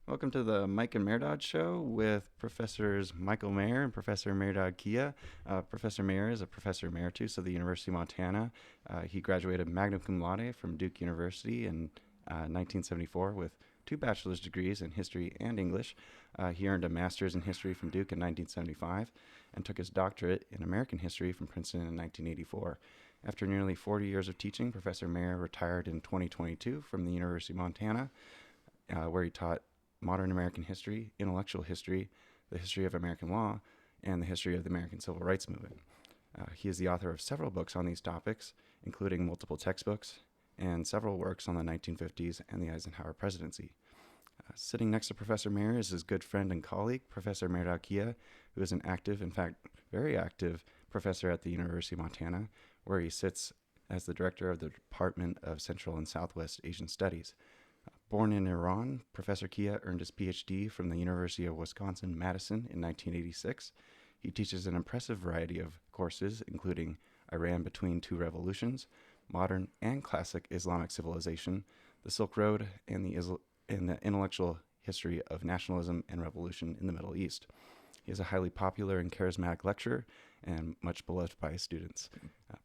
Welcome to the Mike and Mehrdad show with Professors Michael Mayer and Professor Mehrdad Kia. Professor Mayer is a professor emeritus of the University of Montana. He graduated magna cum laude from Duke University in 1974 with two bachelor's degrees in history and English. He earned a master's in history from Duke in 1975 and took his doctorate in American history from Princeton in 1984. After nearly 40 years of teaching, Professor Mayer retired in 2022 from the University of Montana, where he taught modern American history, intellectual history, the history of American law, and the history of the American Civil Rights Movement. He is the author of several books on these topics, including multiple textbooks and several works on the 1950s and the Eisenhower presidency. Sitting next to Professor Mayer is his good friend and colleague, Professor Mehrdad Kia, who is an active, in fact, very active professor at the University of Montana, where he sits as the director of the Department of Central and Southwest Asian Studies. Born in Iran, Professor Kia earned his PhD from the University of Wisconsin-Madison in 1986. He teaches an impressive variety of courses, including Iran Between Two Revolutions, Modern and Classic Islamic Civilization, the Silk Road, and the intellectual history of nationalism and revolution in the Middle East. He is a highly popular and charismatic lecturer and much beloved by his students.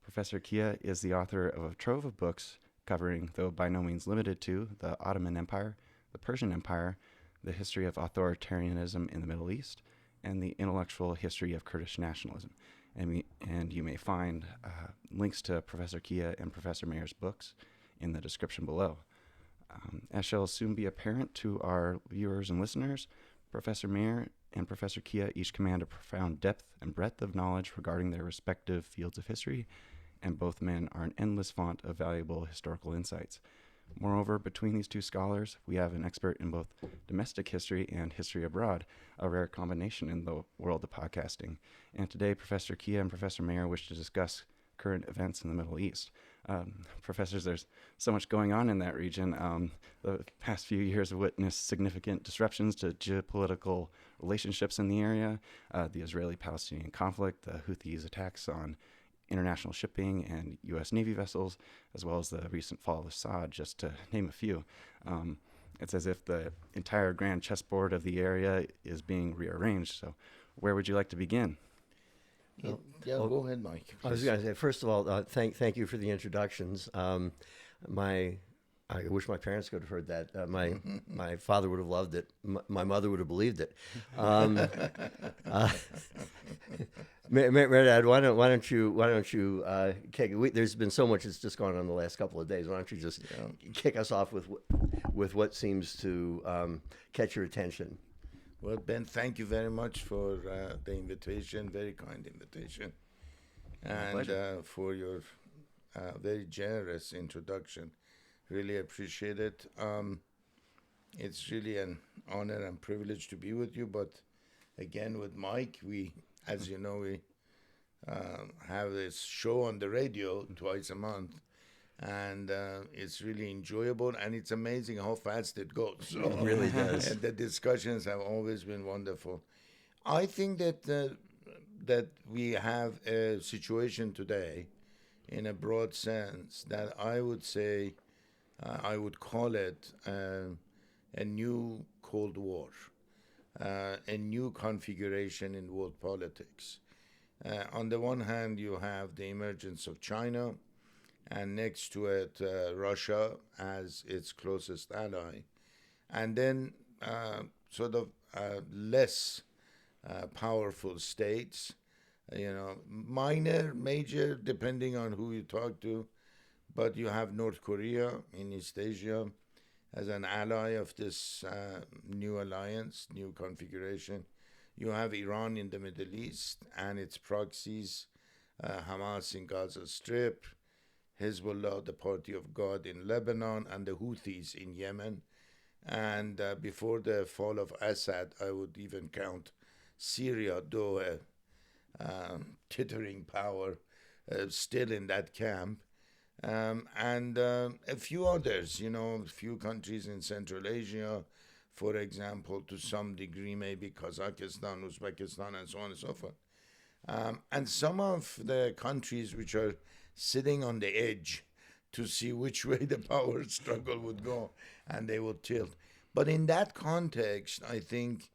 Professor Kia is the author of a trove of books covering, though by no means limited to, the Ottoman Empire, the Persian Empire, the history of authoritarianism in the Middle East, and the intellectual history of Kurdish nationalism. And you may find links to Professor Kia and Professor Mayer's books in the description below. As shall soon be apparent to our viewers and listeners, Professor Mayer and Professor Kia each command a profound depth and breadth of knowledge regarding their respective fields of history, and both men are an endless font of valuable historical insights. Moreover, between these two scholars, we have an expert in both domestic history and history abroad, a rare combination in the world of podcasting. And today, Professor Kia and Professor Mayer wish to discuss current events in the Middle East. Professors, there's so much going on in that region. The past few years have witnessed significant disruptions to geopolitical relationships in the area, the Israeli-Palestinian conflict, the Houthis' attacks on international shipping and U.S. Navy vessels, as well as the recent fall of Assad, just to name a few. It's as if the entire grand chessboard of the area is being rearranged. So where would you like to begin? Go ahead, Mike. I was going to say, first of all, thank you for the introductions. I wish my parents could have heard that. My father would have loved it. My mother would have believed it. Mehrdad, why don't you there's been so much that's just gone on the last couple of days. Why don't you just kick us off with what seems to catch your attention? Well, Ben, thank you very much for the invitation, very kind invitation, and for your very generous introduction. Really appreciate it. It's really an honor and privilege to be with you. But again, with Mike, we, as you know, we have this show on the radio twice a month, and it's really enjoyable, and it's amazing how fast it goes. So, it really does. And the discussions have always been wonderful. I think that that we have a situation today, in a broad sense, that I would say. I would call it a new Cold War, a new configuration in world politics. On the one hand, you have the emergence of China, and next to it, Russia as its closest ally. And then sort of less powerful states, minor, major, depending on who you talk to. But you have North Korea in East Asia as an ally of this new alliance, new configuration. You have Iran in the Middle East and its proxies, Hamas in Gaza Strip, Hezbollah, the Party of God in Lebanon, and the Houthis in Yemen. And before the fall of Assad, I would even count Syria, though a tittering power, still in that camp. And a few others, a few countries in Central Asia, for example, to some degree, maybe Kazakhstan, Uzbekistan, and so on and so forth. And some of the countries which are sitting on the edge to see which way the power struggle would go, and they would tilt. But in that context, I think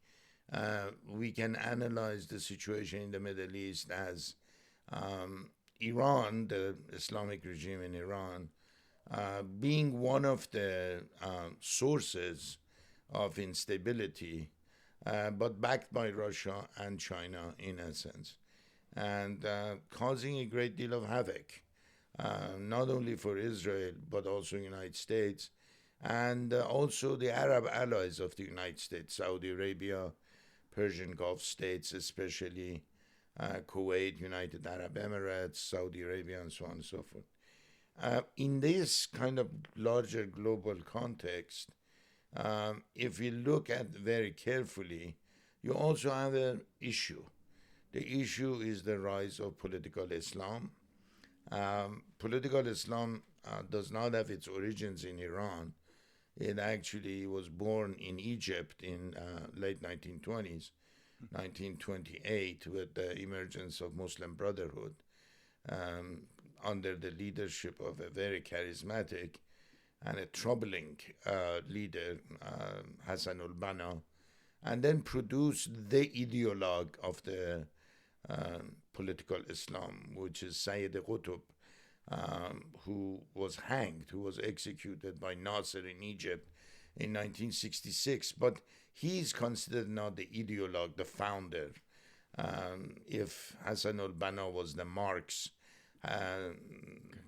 we can analyze the situation in the Middle East as Iran, the Islamic regime in Iran, being one of the sources of instability, but backed by Russia and China in essence, and causing a great deal of havoc, not only for Israel, but also United States, and also the Arab allies of the United States, Saudi Arabia, Persian Gulf states, especially Kuwait, United Arab Emirates, Saudi Arabia, and so on and so forth. In this kind of larger global context, if we look at very carefully, you also have an issue. The issue is the rise of political Islam. Political Islam does not have its origins in Iran. It actually was born in Egypt in late 1920s, 1928, with the emergence of Muslim Brotherhood under the leadership of a very charismatic and a troubling leader, Hassan al-Banna, and then produced the ideologue of the political Islam, which is Sayyid Qutb, who was hanged, who was executed by Nasser in Egypt in 1966. But he's considered not the ideologue, the founder. If Hassan al-Banna was the Marx,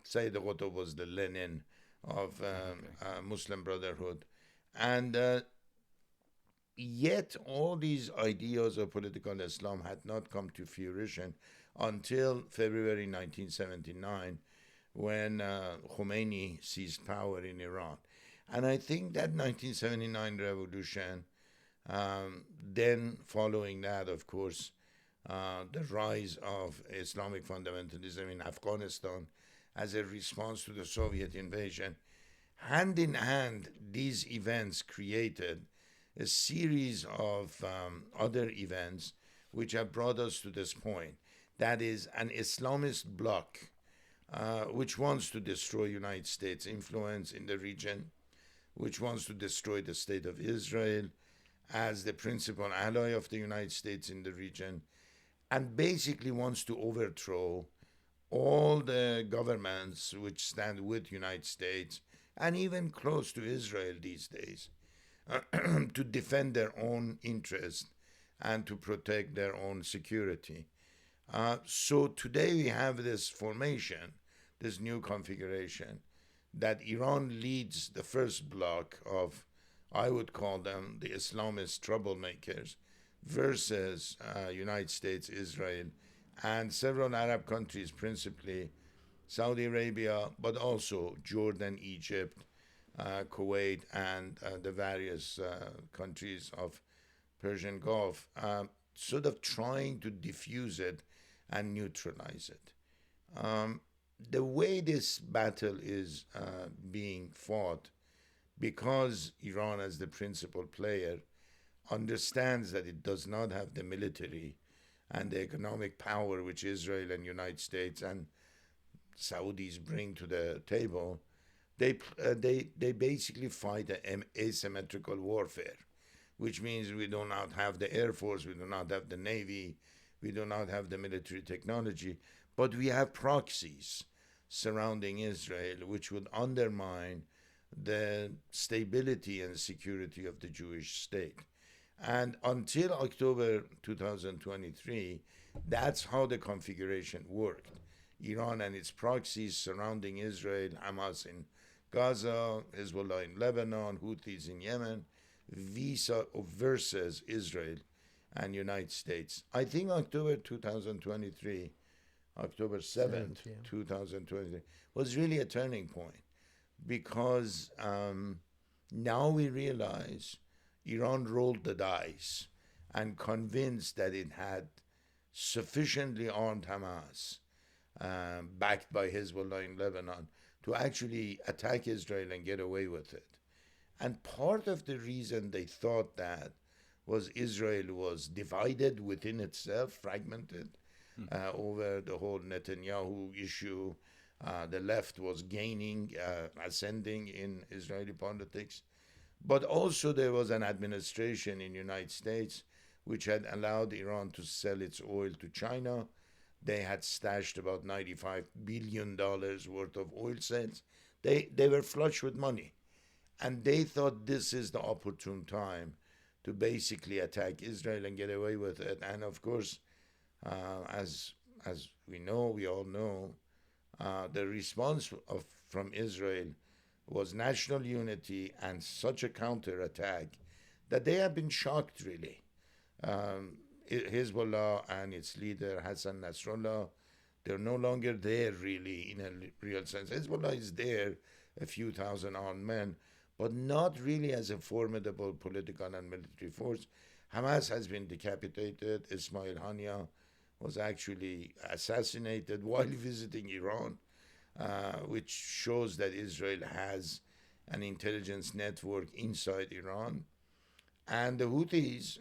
Sayyid Qutb was the Lenin of Muslim Brotherhood. And yet all these ideas of political Islam had not come to fruition until February 1979, when Khomeini seized power in Iran. And I think that 1979 revolution, then following that, of course, the rise of Islamic fundamentalism in Afghanistan as a response to the Soviet invasion, hand in hand, these events created a series of other events which have brought us to this point. That is an Islamist bloc which wants to destroy United States influence in the region, which wants to destroy the state of Israel as the principal ally of the United States in the region, and basically wants to overthrow all the governments which stand with United States and even close to Israel these days to defend their own interest and to protect their own security. So today we have this formation, this new configuration, that Iran leads the first block of, I would call them the Islamist troublemakers, versus United States, Israel, and several Arab countries, principally Saudi Arabia, but also Jordan, Egypt, Kuwait, and the various countries of Persian Gulf, sort of trying to diffuse it and neutralize it. The way this battle is being fought, because Iran, as the principal player, understands that it does not have the military and the economic power which Israel and United States and Saudis bring to the table, they basically fight an asymmetrical warfare, which means we do not have the Air Force, we do not have the Navy, we do not have the military technology, but we have proxies surrounding Israel which would undermine the stability and security of the Jewish state. And until October 2023, that's how the configuration worked. Iran and its proxies surrounding Israel, Hamas in Gaza, Hezbollah in Lebanon, Houthis in Yemen, versus Israel and United States. I think October 2023, October 7th, 2023, was really a turning point, because now we realize Iran rolled the dice and convinced that it had sufficiently armed Hamas, backed by Hezbollah in Lebanon, to actually attack Israel and get away with it. And part of the reason they thought that was Israel was divided within itself, fragmented over the whole Netanyahu issue. The left was gaining, ascending in Israeli politics. But also there was an administration in the United States which had allowed Iran to sell its oil to China. They had stashed about $95 billion worth of oil sales. They were flush with money. And they thought this is the opportune time to basically attack Israel and get away with it. And of course, as we all know, the response from Israel was national unity and such a counterattack that they have been shocked, really. Hezbollah and its leader, Hassan Nasrallah, they're no longer there, really, in a real sense. Hezbollah is there, a few thousand armed men, but not really as a formidable political and military force. Hamas has been decapitated. Ismail Hania was actually assassinated while visiting Iran, which shows that Israel has an intelligence network inside Iran. And the Houthis,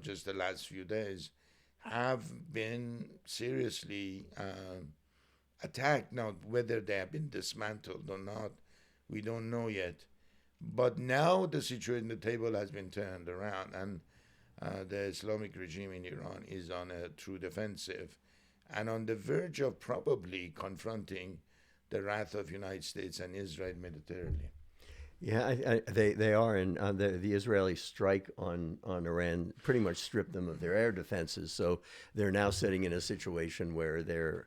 just the last few days, have been seriously attacked. Now, whether they have been dismantled or not, we don't know yet. But now the situation, the table has been turned around, and the Islamic regime in Iran is on a true defensive and on the verge of probably confronting the wrath of United States and Israel militarily. Yeah, they are, and the Israeli strike on Iran pretty much stripped them of their air defenses. So they're now sitting in a situation where they're,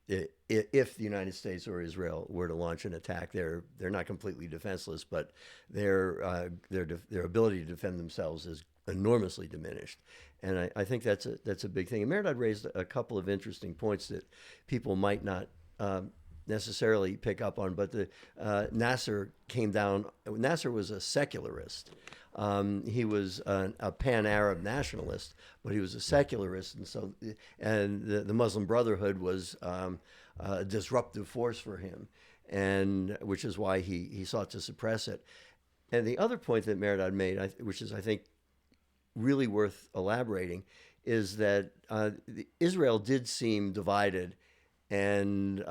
if the United States or Israel were to launch an attack, they're not completely defenseless, but their ability to defend themselves is enormously diminished. And I think that's a big thing. And Mehrdad raised a couple of interesting points that people might not necessarily pick up on, but the Nasser came down. Nasser was a secularist. He was a pan-Arab nationalist, but he was a secularist, and the Muslim Brotherhood was a disruptive force for him, and which is why he sought to suppress it. And the other point that Mehrdad made, which is I think really worth elaborating, is that Israel did seem divided, and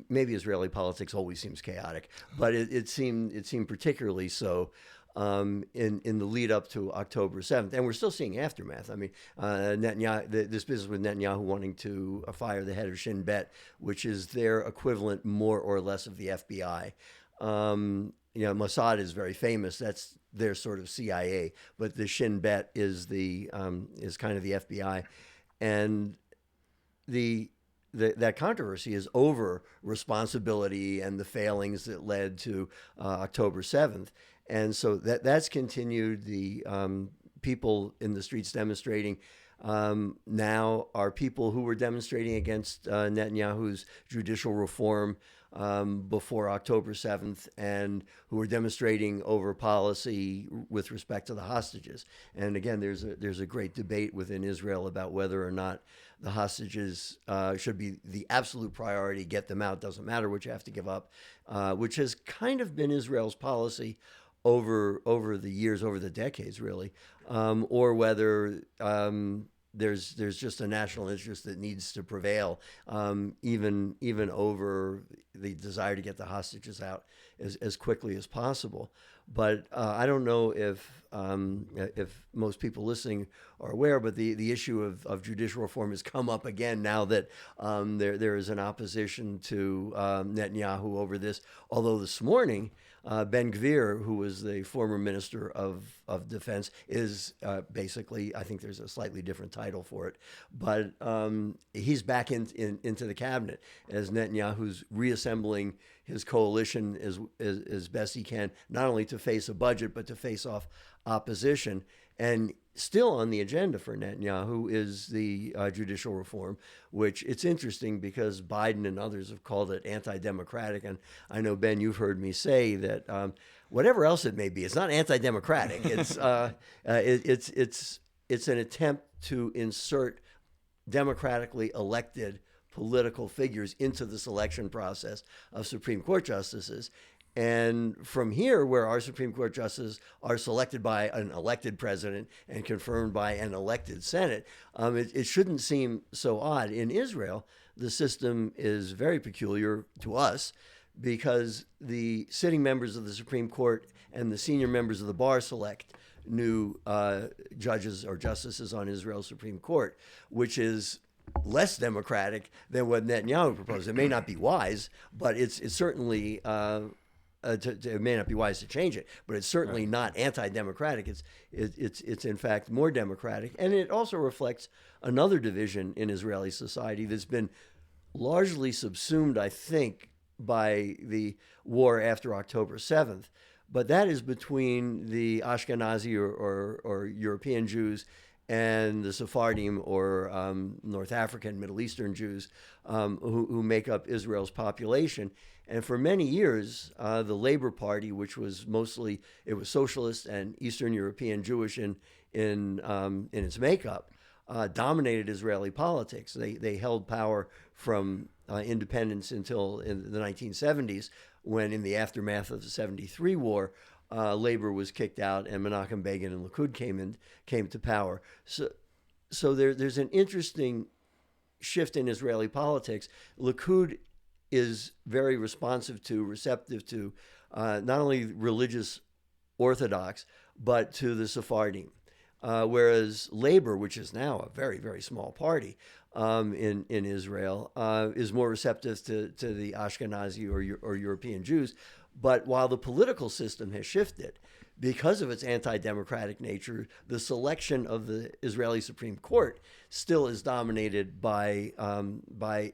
maybe Israeli politics always seems chaotic, but it seemed particularly so in the lead up to October 7th, and we're still seeing aftermath. I mean, Netanyahu, this business with Netanyahu wanting to fire the head of Shin Bet, which is their equivalent, more or less, of the FBI. Mossad is very famous. That's their sort of CIA, but the Shin Bet is kind of the FBI, and that controversy is over responsibility and the failings that led to October 7th. And so that's continued. The people in the streets demonstrating now are people who were demonstrating against Netanyahu's judicial reform before October 7th, and who were demonstrating over policy with respect to the hostages. And again, there's a great debate within Israel about whether or not the hostages should be the absolute priority. Get them out, doesn't matter what you have to give up, which has kind of been Israel's policy over the years, over the decades, really, or whether there's just a national interest that needs to prevail, even over the desire to get the hostages out as quickly as possible. But I don't know if most people listening are aware, but the issue of judicial reform has come up again now that there is an opposition to Netanyahu over this. Although this morning, Ben Gvir, who was the former minister of defense, is basically, I think there's a slightly different title for it, but he's back into the cabinet as Netanyahu's reassembling his coalition as best he can, not only to face a budget, but to face off opposition. And still on the agenda for Netanyahu is the judicial reform, which it's interesting because Biden and others have called it anti-democratic. And I know, Ben, you've heard me say that whatever else it may be, it's not anti-democratic. It's an attempt to insert democratically elected political figures into the selection process of Supreme Court justices. And from here, where our Supreme Court justices are selected by an elected president and confirmed by an elected Senate, it shouldn't seem so odd. In Israel, the system is very peculiar to us because the sitting members of the Supreme Court and the senior members of the bar select new judges or justices on Israel's Supreme Court, which is less democratic than what Netanyahu proposed. It may not be wise, but it's certainly it may not be wise to change it, but it's certainly not anti-democratic. It's in fact more democratic, and it also reflects another division in Israeli society that's been largely subsumed, I think, by the war after October 7th. But that is between the Ashkenazi or European Jews and the Sephardim or North African, Middle Eastern Jews who make up Israel's population. And for many years, the Labor Party, which was mostly, it was socialist and Eastern European Jewish in its makeup, dominated Israeli politics. They held power from independence until in the 1970s, when in the aftermath of the 73 war, Labor was kicked out and Menachem Begin and Likud came to power. So there's an interesting shift in Israeli politics. Likud is very responsive to, receptive to, not only religious Orthodox, but to the Sephardim. Whereas Labor, which is now a very, very small party in Israel, is more receptive to the Ashkenazi or European Jews. But while the political system has shifted, because of its anti-democratic nature, the selection of the Israeli Supreme Court still is dominated by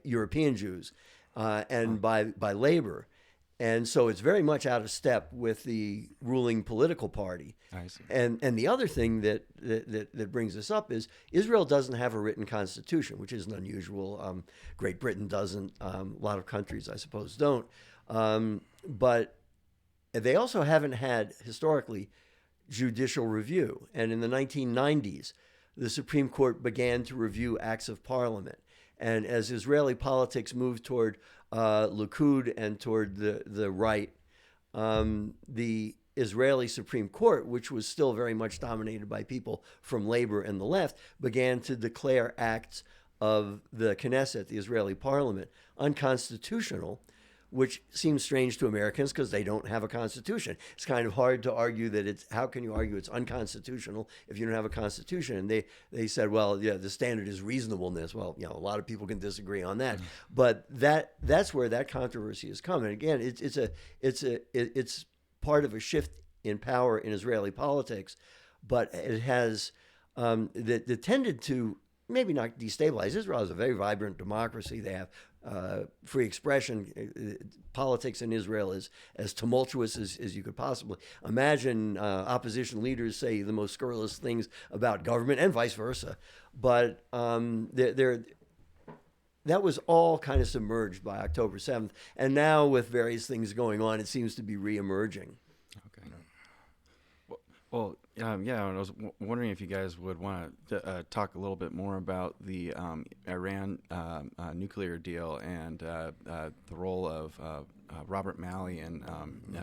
European Jews and by Labor. And so it's very much out of step with the ruling political party. I see. And the other thing that brings this up is Israel doesn't have a written constitution, which isn't unusual. Great Britain doesn't. A lot of countries, I suppose, don't. But they also haven't had, historically, judicial review. And in the 1990s, the Supreme Court began to review acts of parliament. And as Israeli politics moved toward Likud and toward the right, the Israeli Supreme Court, which was still very much dominated by people from Labor and the left, began to declare acts of the Knesset, the Israeli parliament, unconstitutional, which seems strange to Americans because they don't have a constitution. It's kind of hard to argue that how can you argue it's unconstitutional if you don't have a constitution? And they said, well, yeah, the standard is reasonableness. Well, a lot of people can disagree on that, but that's where that controversy has come. And again, it's part of a shift in power in Israeli politics, but it has that tended to maybe not destabilize. Israel is a very vibrant democracy. They have free expression. Politics in Israel is as tumultuous as you could possibly imagine. Opposition leaders say the most scurrilous things about government and vice versa. But that was all kind of submerged by October 7th. And now with various things going on, it seems to be reemerging. Okay. Well, I was wondering if you guys would want to talk a little bit more about the Iran nuclear deal and the role of Robert Malley in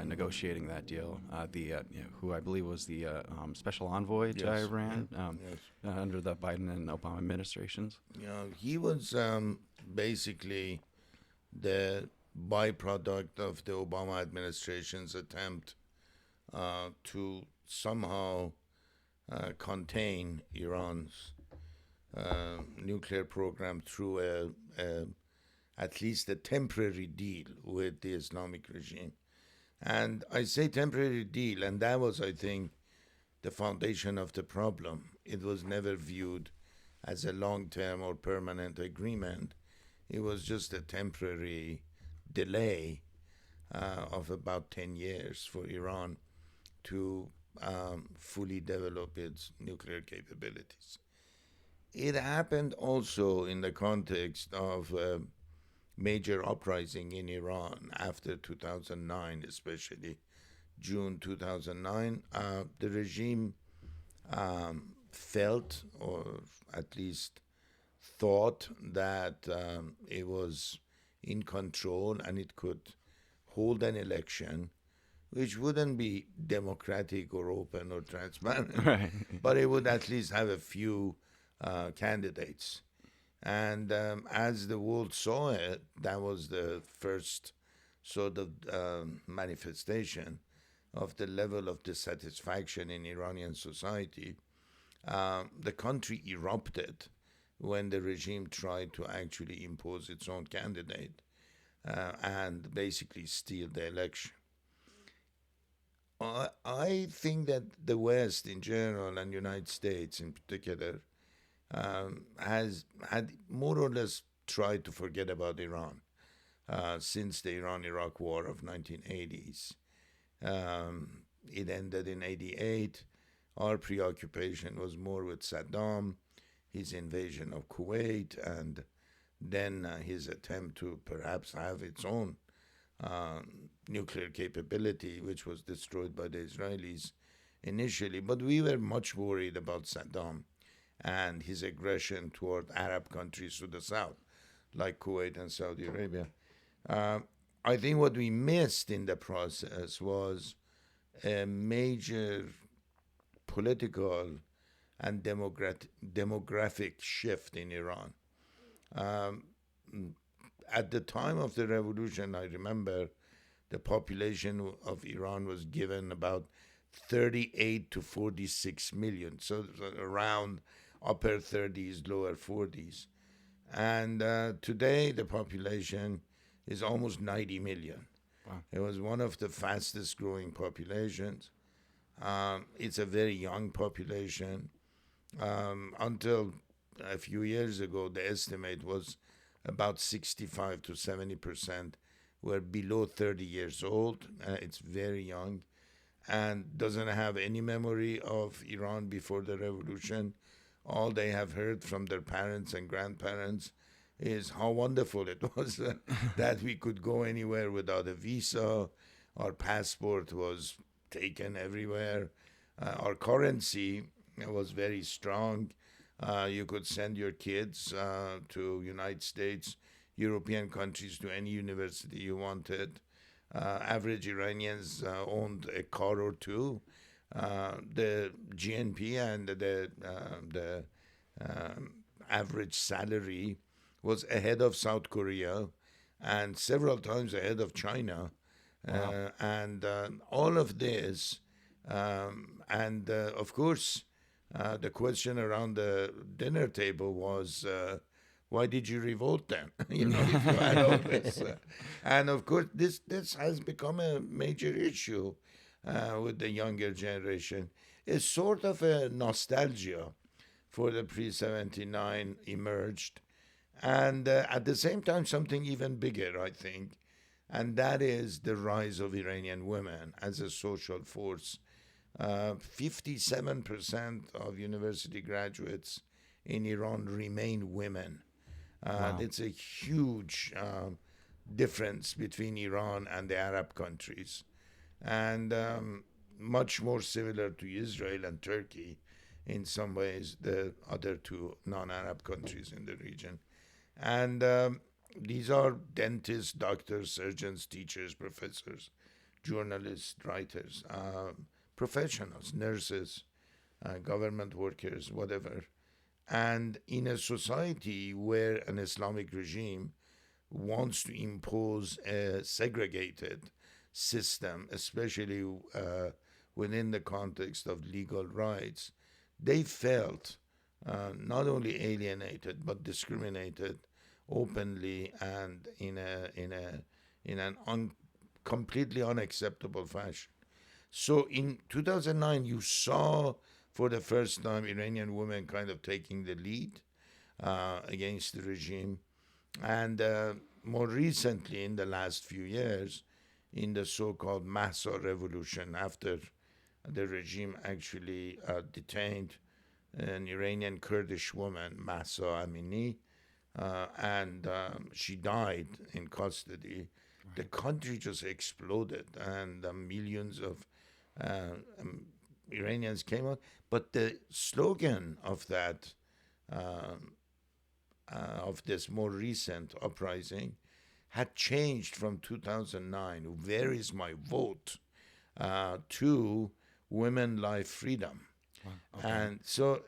negotiating that deal, who I believe was the special envoy to Iran under the Biden and Obama administrations. He was basically the byproduct of the Obama administration's attempt to somehow contain Iran's nuclear program through at least a temporary deal with the Islamic regime. And I say temporary deal, and that was, I think, the foundation of the problem. It was never viewed as a long-term or permanent agreement. It was just a temporary delay of about 10 years for Iran to fully develop its nuclear capabilities. It happened also in the context of a major uprising in Iran after 2009, especially June 2009. The regime felt, or at least thought, that it was in control and it could hold an election which wouldn't be democratic or open or transparent, Right. but it would at least have a few candidates. And as the world saw it, that was the first sort of manifestation of the level of dissatisfaction in Iranian society. The country erupted when the regime tried to actually impose its own candidate and basically steal the election. I think that the West in general and United States in particular has had more or less tried to forget about Iran since the Iran-Iraq War of 1980s. It ended in 88. Our preoccupation was more with Saddam, his invasion of Kuwait, and then his attempt to perhaps have its own nuclear capability, which was destroyed by the Israelis initially. But we were much worried about Saddam and his aggression toward Arab countries to the south, like Kuwait and Saudi Arabia. I think what we missed in the process was a major political and demographic shift in Iran. At the time of the revolution, I remember the population of Iran was given about 38 to 46 million, so around upper 30s, lower 40s. And today the population is almost 90 million. Wow. It was one of the fastest growing populations. It's a very young population. Until a few years ago, the estimate was about 65 to 70% were below 30 years old. It's very young and doesn't have any memory of Iran before the revolution. All they have heard from their parents and grandparents is how wonderful it was that we could go anywhere without a visa. Our passport was taken everywhere. Our currency was very strong. You could send your kids to United States, European countries, to any university you wanted. Average Iranians owned a car or two. The GNP and the average salary was ahead of South Korea and several times ahead of China. Wow. And all of this, of course, the question around the dinner table was, why did you revolt then? If you had all this. And of course, this has become a major issue with the younger generation. It's sort of a nostalgia for the pre-79 emerged. And at the same time, something even bigger, I think, and that is the rise of Iranian women as a social force. 57% of university graduates in Iran remain women. Wow. It's a huge difference between Iran and the Arab countries, and much more similar to Israel and Turkey in some ways, the other two non-Arab countries in the region. And these are dentists, doctors, surgeons, teachers, professors, journalists, writers, professionals, nurses, government workers, whatever. And in a society where an Islamic regime wants to impose a segregated system, especially within the context of legal rights, they felt not only alienated but discriminated openly and in an completely unacceptable fashion. So in 2009, you saw for the first time Iranian women kind of taking the lead against the regime. And more recently, in the last few years, in the so-called Mahsa revolution, after the regime actually detained an Iranian Kurdish woman, Mahsa Amini, and she died in custody. The country just exploded, and millions of Iranians came out. But the slogan of that, of this more recent uprising, had changed from 2009, "Where is my vote?" To "Women, Life, Freedom." Wow. Okay. And so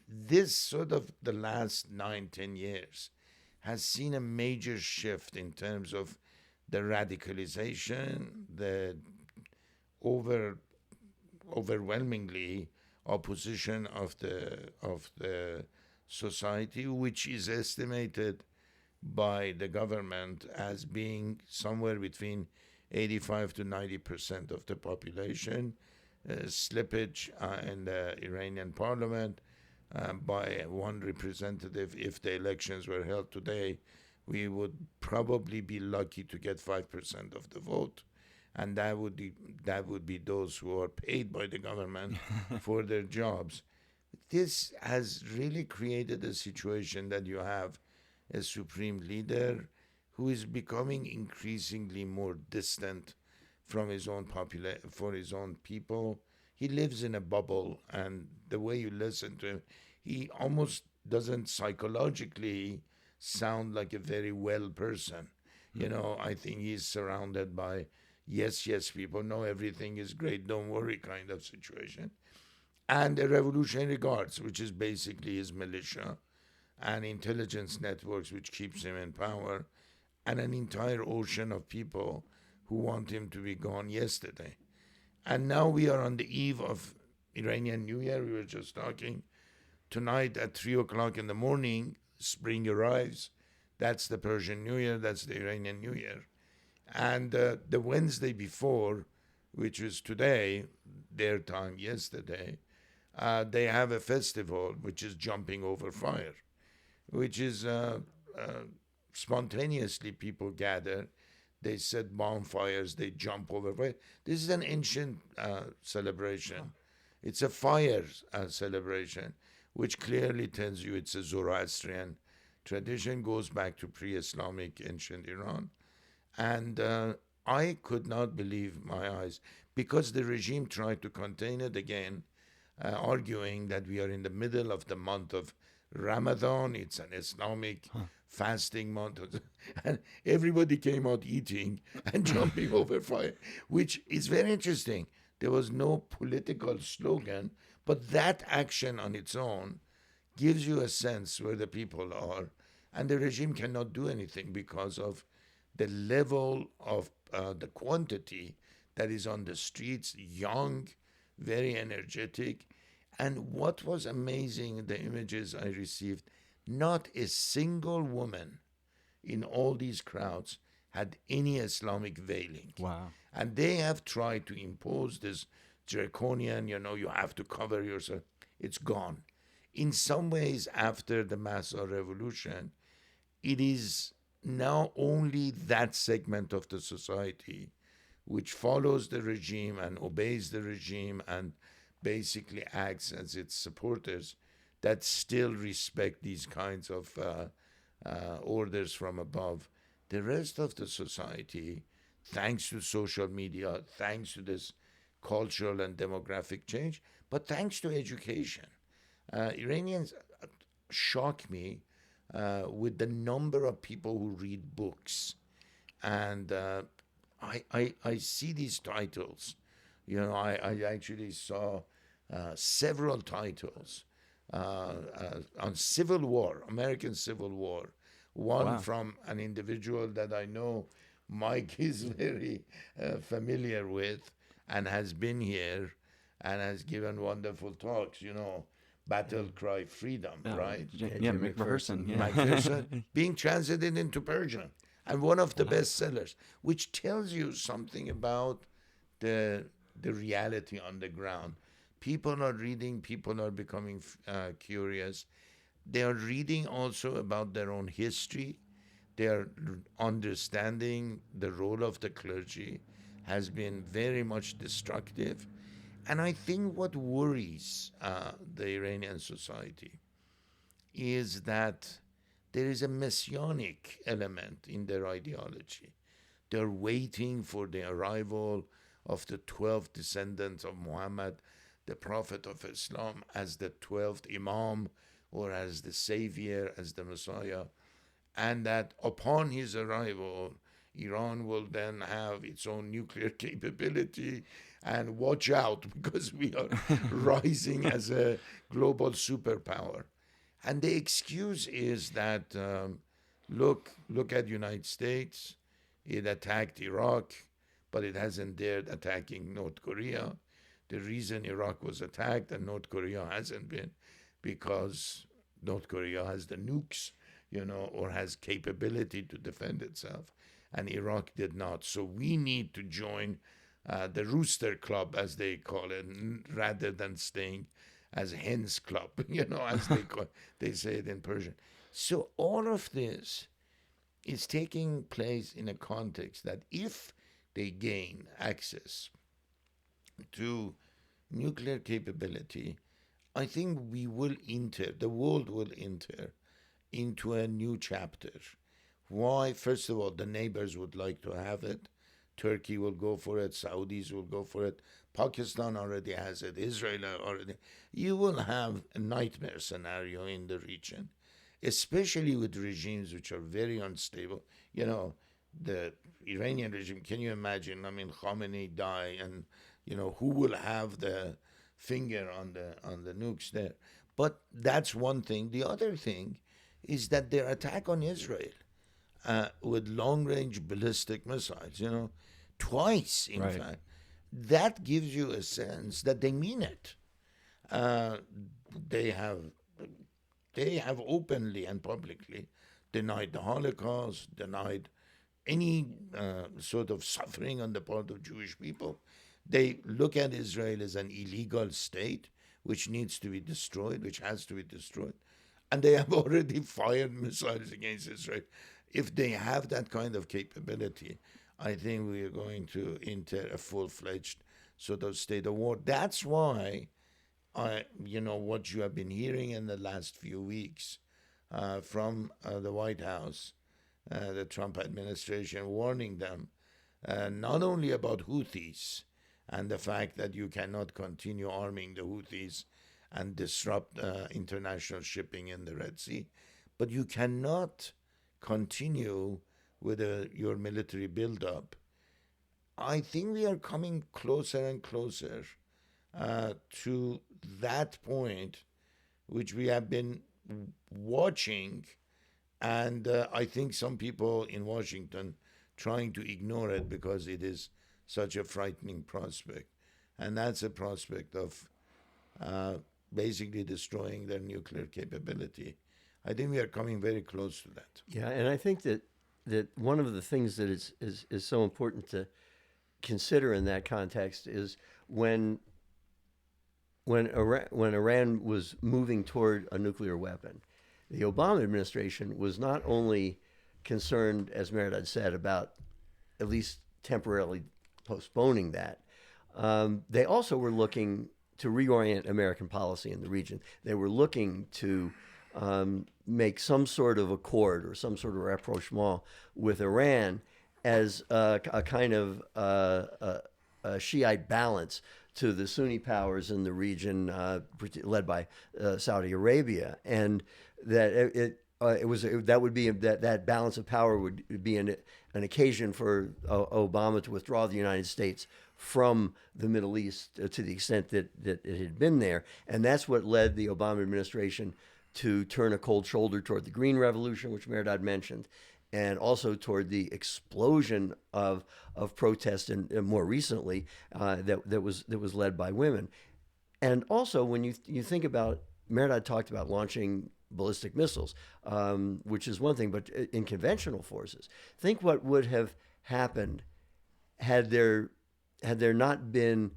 this sort of the last 9, 10 years has seen a major shift in terms of the radicalization, the over overwhelmingly opposition of the society, which is estimated by the government as being somewhere between 85 to 90% of the population. Slippage in the Iranian parliament by one representative. If the elections were held today, we would probably be lucky to get 5% of the vote, and that would be those who are paid by the government for their jobs. This has really created a situation that you have a supreme leader who is becoming increasingly more distant from his own for his own people. He lives in a bubble, and the way you listen to him, he almost doesn't psychologically sound like a very well person. You know, I think he's surrounded by yes, yes, people know everything is great, don't worry kind of situation. And the Revolutionary Guards, which is basically his militia, and intelligence networks, which keeps him in power, and an entire ocean of people who want him to be gone yesterday. And now we are on the eve of Iranian New Year. We were just talking. Tonight at 3 o'clock in the morning, spring arrives. That's the Persian New Year. That's the Iranian New Year. And the Wednesday before, which was today, their time yesterday, they have a festival which is jumping over fire, which is spontaneously people gather. They set bonfires, they jump over fire. This is an ancient celebration. It's a fire celebration, which clearly tells you it's a Zoroastrian tradition, goes back to pre-Islamic ancient Iran. And I could not believe my eyes because the regime tried to contain it again, arguing that we are in the middle of the month of Ramadan. It's an Islamic fasting month. And everybody came out eating and jumping over fire, which is very interesting. There was no political slogan, but that action on its own gives you a sense where the people are. And the regime cannot do anything because of the level of the quantity that is on the streets, young, very energetic. And what was amazing in the images I received, not a single woman in all these crowds had any Islamic veiling. Wow. And they have tried to impose this draconian, you have to cover yourself. It's gone. In some ways, after the Mahsa revolution, it is now only that segment of the society which follows the regime and obeys the regime and basically acts as its supporters that still respect these kinds of orders from above. The rest of the society, thanks to social media, thanks to this cultural and demographic change, but thanks to education. Iranians shock me with the number of people who read books. And I see these titles. I actually saw several titles on Civil War, American Civil War. One Wow. from an individual that I know Mike is very familiar with and has been here and has given wonderful talks, Battle Cry Freedom, right? Yeah, McPherson. Yeah. McPherson being translated into Persian and one of the bestsellers, which tells you something about the reality on the ground. People are reading, people are becoming curious. They are reading also about their own history. They are understanding the role of the clergy has been very much destructive. And I think what worries the Iranian society is that there is a messianic element in their ideology. They're waiting for the arrival of the 12th descendants of Muhammad, the Prophet of Islam, as the 12th Imam or as the Savior, as the Messiah. And that upon his arrival, Iran will then have its own nuclear capability, and watch out because we are rising as a global superpower. And the excuse is that look at United States, It attacked Iraq, but it hasn't dared attacking North Korea. The reason Iraq was attacked and North Korea hasn't been because North Korea has the nukes, or has capability to defend itself, and Iraq did not. So we need to join the Rooster Club, as they call it, rather than staying as Hens Club, as they say it in Persian. So all of this is taking place in a context that if they gain access to nuclear capability, I think the world will enter into a new chapter. Why? First of all, the neighbors would like to have it. Turkey will go for it. Saudis will go for it. Pakistan already has it. Israel already. You will have a nightmare scenario in the region, especially with regimes which are very unstable. The Iranian regime, can you imagine? I mean, Khamenei die, and who will have the finger on the nukes there? But that's one thing. The other thing is that their attack on Israel with long-range ballistic missiles, twice, in Right. fact, that gives you a sense that they mean it. Uh, they have openly and publicly denied the Holocaust, denied any sort of suffering on the part of Jewish people. They look at Israel as an illegal state which needs to be destroyed, which has to be destroyed. And they have already fired missiles against Israel. If they have that kind of capability, I think we are going to enter a full-fledged sort of state of war. That's why what you have been hearing in the last few weeks from the White House, the Trump administration, warning them not only about Houthis and the fact that you cannot continue arming the Houthis and disrupt international shipping in the Red Sea, but you cannot continue with your military buildup. I think we are coming closer and closer to that point, which we have been watching, and I think some people in Washington trying to ignore it because it is such a frightening prospect, and that's a prospect of basically destroying their nuclear capability. I think we are coming very close to that. Yeah, and I think that one of the things that is so important to consider in that context is when Iran was moving toward a nuclear weapon, the Obama administration was not only concerned, as Mehrdad said, about at least temporarily postponing that, they also were looking to reorient American policy in the region. They were looking to make some sort of accord or some sort of rapprochement with Iran as a kind of a Shiite balance to the Sunni powers in the region, led by Saudi Arabia, and that that balance of power would be an occasion for Obama to withdraw the United States from the Middle East to the extent that it had been there, and that's what led the Obama administration to turn a cold shoulder toward the Green Revolution, which Mehrdad mentioned, and also toward the explosion of protest, and more recently that was led by women. And also, when you think about, Mehrdad talked about launching ballistic missiles, which is one thing, but in conventional forces, think what would have happened had there not been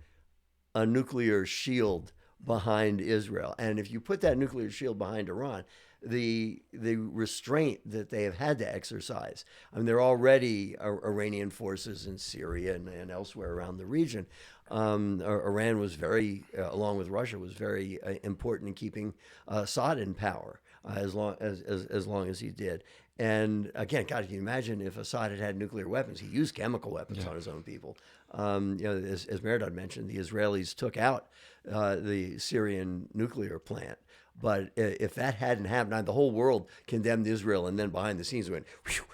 a nuclear shield behind Israel. And if you put that nuclear shield behind Iran, the restraint that they have had to exercise. I mean, there are already Iranian forces in Syria and elsewhere around the region. Iran was very, along with Russia, was very important in keeping Assad in power as long as he did. And again, God, can you imagine if Assad had nuclear weapons? He used chemical weapons on his own people. As Mehrdad mentioned, the Israelis took out the Syrian nuclear plant. But if that hadn't happened, the whole world condemned Israel, and then behind the scenes went, whew,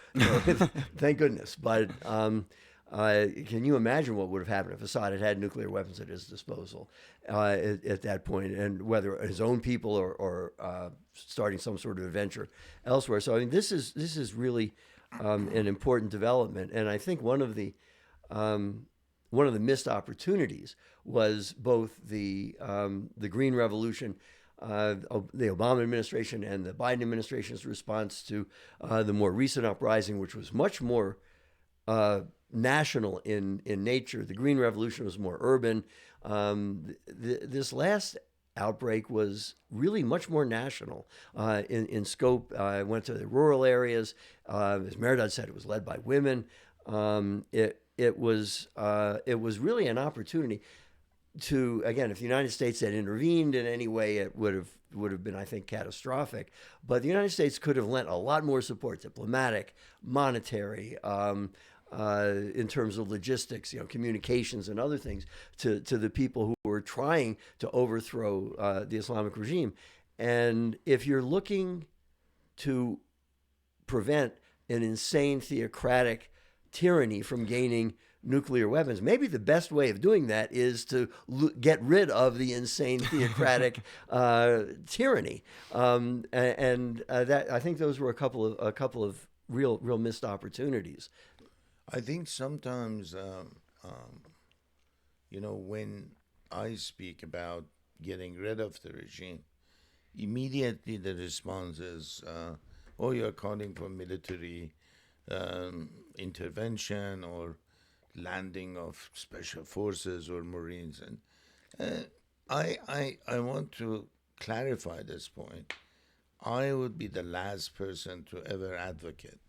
thank goodness. But can you imagine what would have happened if Assad had nuclear weapons at his disposal at that point, and whether his own people or starting some sort of adventure elsewhere? So I mean, this is really an important development. And I think one of the missed opportunities was both the Green Revolution, the Obama administration, and the Biden administration's response to the more recent uprising, which was much more national in nature. The Green Revolution was more urban. This last outbreak was really much more national in scope. I went to the rural areas. As Mehrdad said, it was led by women. It was really an opportunity to, again, if the United States had intervened in any way, it would have been, I think, catastrophic. But the United States could have lent a lot more support, diplomatic, monetary, in terms of logistics, communications and other things to the people who were trying to overthrow the Islamic regime. And if you're looking to prevent an insane theocratic tyranny from gaining nuclear weapons, maybe the best way of doing that is to get rid of the insane theocratic tyranny. That, I think those were a couple of real missed opportunities. I think sometimes, when I speak about getting rid of the regime, immediately the response is, oh, you're calling for military intervention or landing of special forces or Marines. And I want to clarify this point. I would be the last person to ever advocate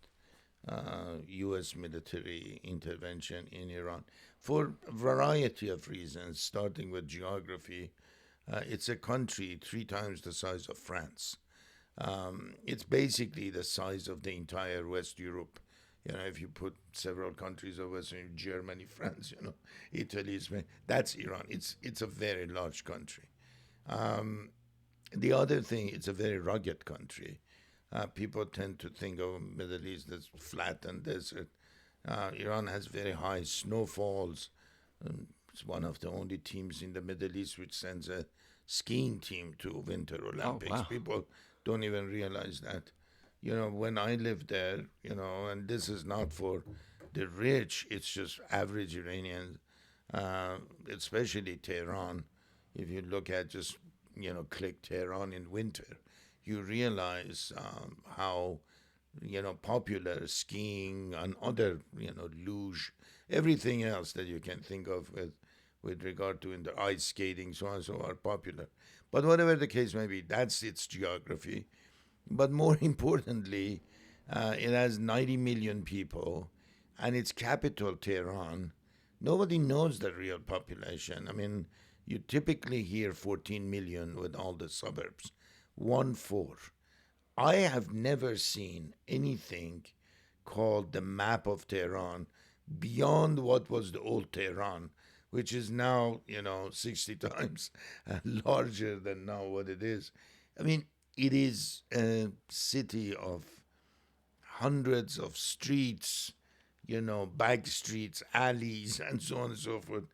U.S. military intervention in Iran for a variety of reasons, starting with geography. It's a country 3 times the size of France. It's basically the size of the entire West Europe. If you put several countries of Western Europe, Germany, France, Italy, Spain, that's Iran. It's a very large country. The other thing, it's a very rugged country. People tend to think of Middle East as flat and desert. Iran has very high snowfalls. It's one of the only teams in the Middle East which sends a skiing team to Winter Olympics. Oh, wow. People don't even realize that. When I lived there, and this is not for the rich, it's just average Iranians, especially Tehran. If you look at just, click Tehran in winter, you realize how, popular skiing and other, luge, everything else that you can think of with regard to in the ice skating, so on and so are popular. But whatever the case may be, that's its geography. But more importantly, it has 90 million people, and its capital, Tehran, nobody knows the real population. I mean, you typically hear 14 million with all the suburbs. 1/4. I have never seen anything called the map of Tehran beyond what was the old Tehran, which is now, 60 times larger than now what it is. I mean, it is a city of hundreds of streets, back streets, alleys, and so on and so forth.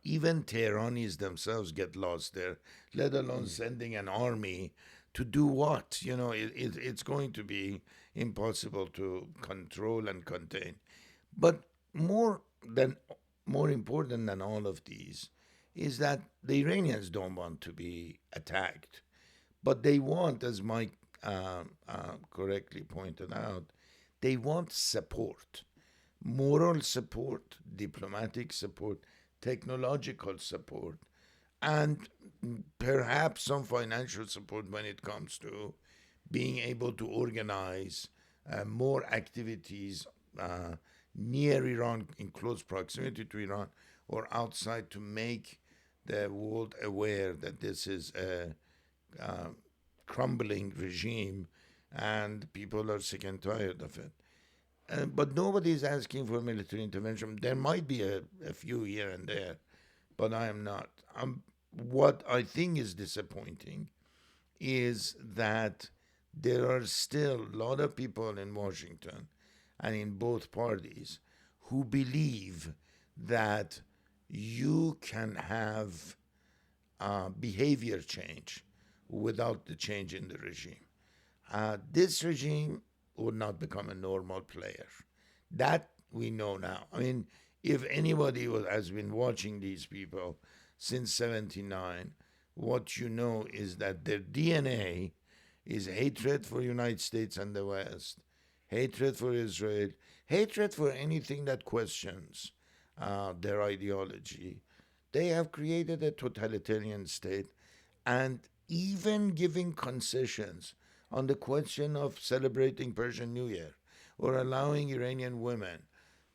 Even Tehranis themselves get lost there, let alone sending an army to do what? It's going to be impossible to control and contain. But more important than all of these is that the Iranians don't want to be attacked. But they want, as Mike correctly pointed out, they want support, moral support, diplomatic support, technological support, and perhaps some financial support when it comes to being able to organize more activities near Iran, in close proximity to Iran, or outside, to make the world aware that this is a crumbling regime and people are sick and tired of it. But nobody is asking for military intervention. There might be a few here and there, but I am not. What I think is disappointing is that there are still a lot of people in Washington and in both parties who believe that you can have behavior change without the change in the regime. This regime would not become a normal player. That we know now. I mean, if anybody has been watching these people since 79, what you know is that their DNA is hatred for United States and the West, hatred for Israel, hatred for anything that questions their ideology. They have created a totalitarian state, and even giving concessions on the question of celebrating Persian New Year or allowing Iranian women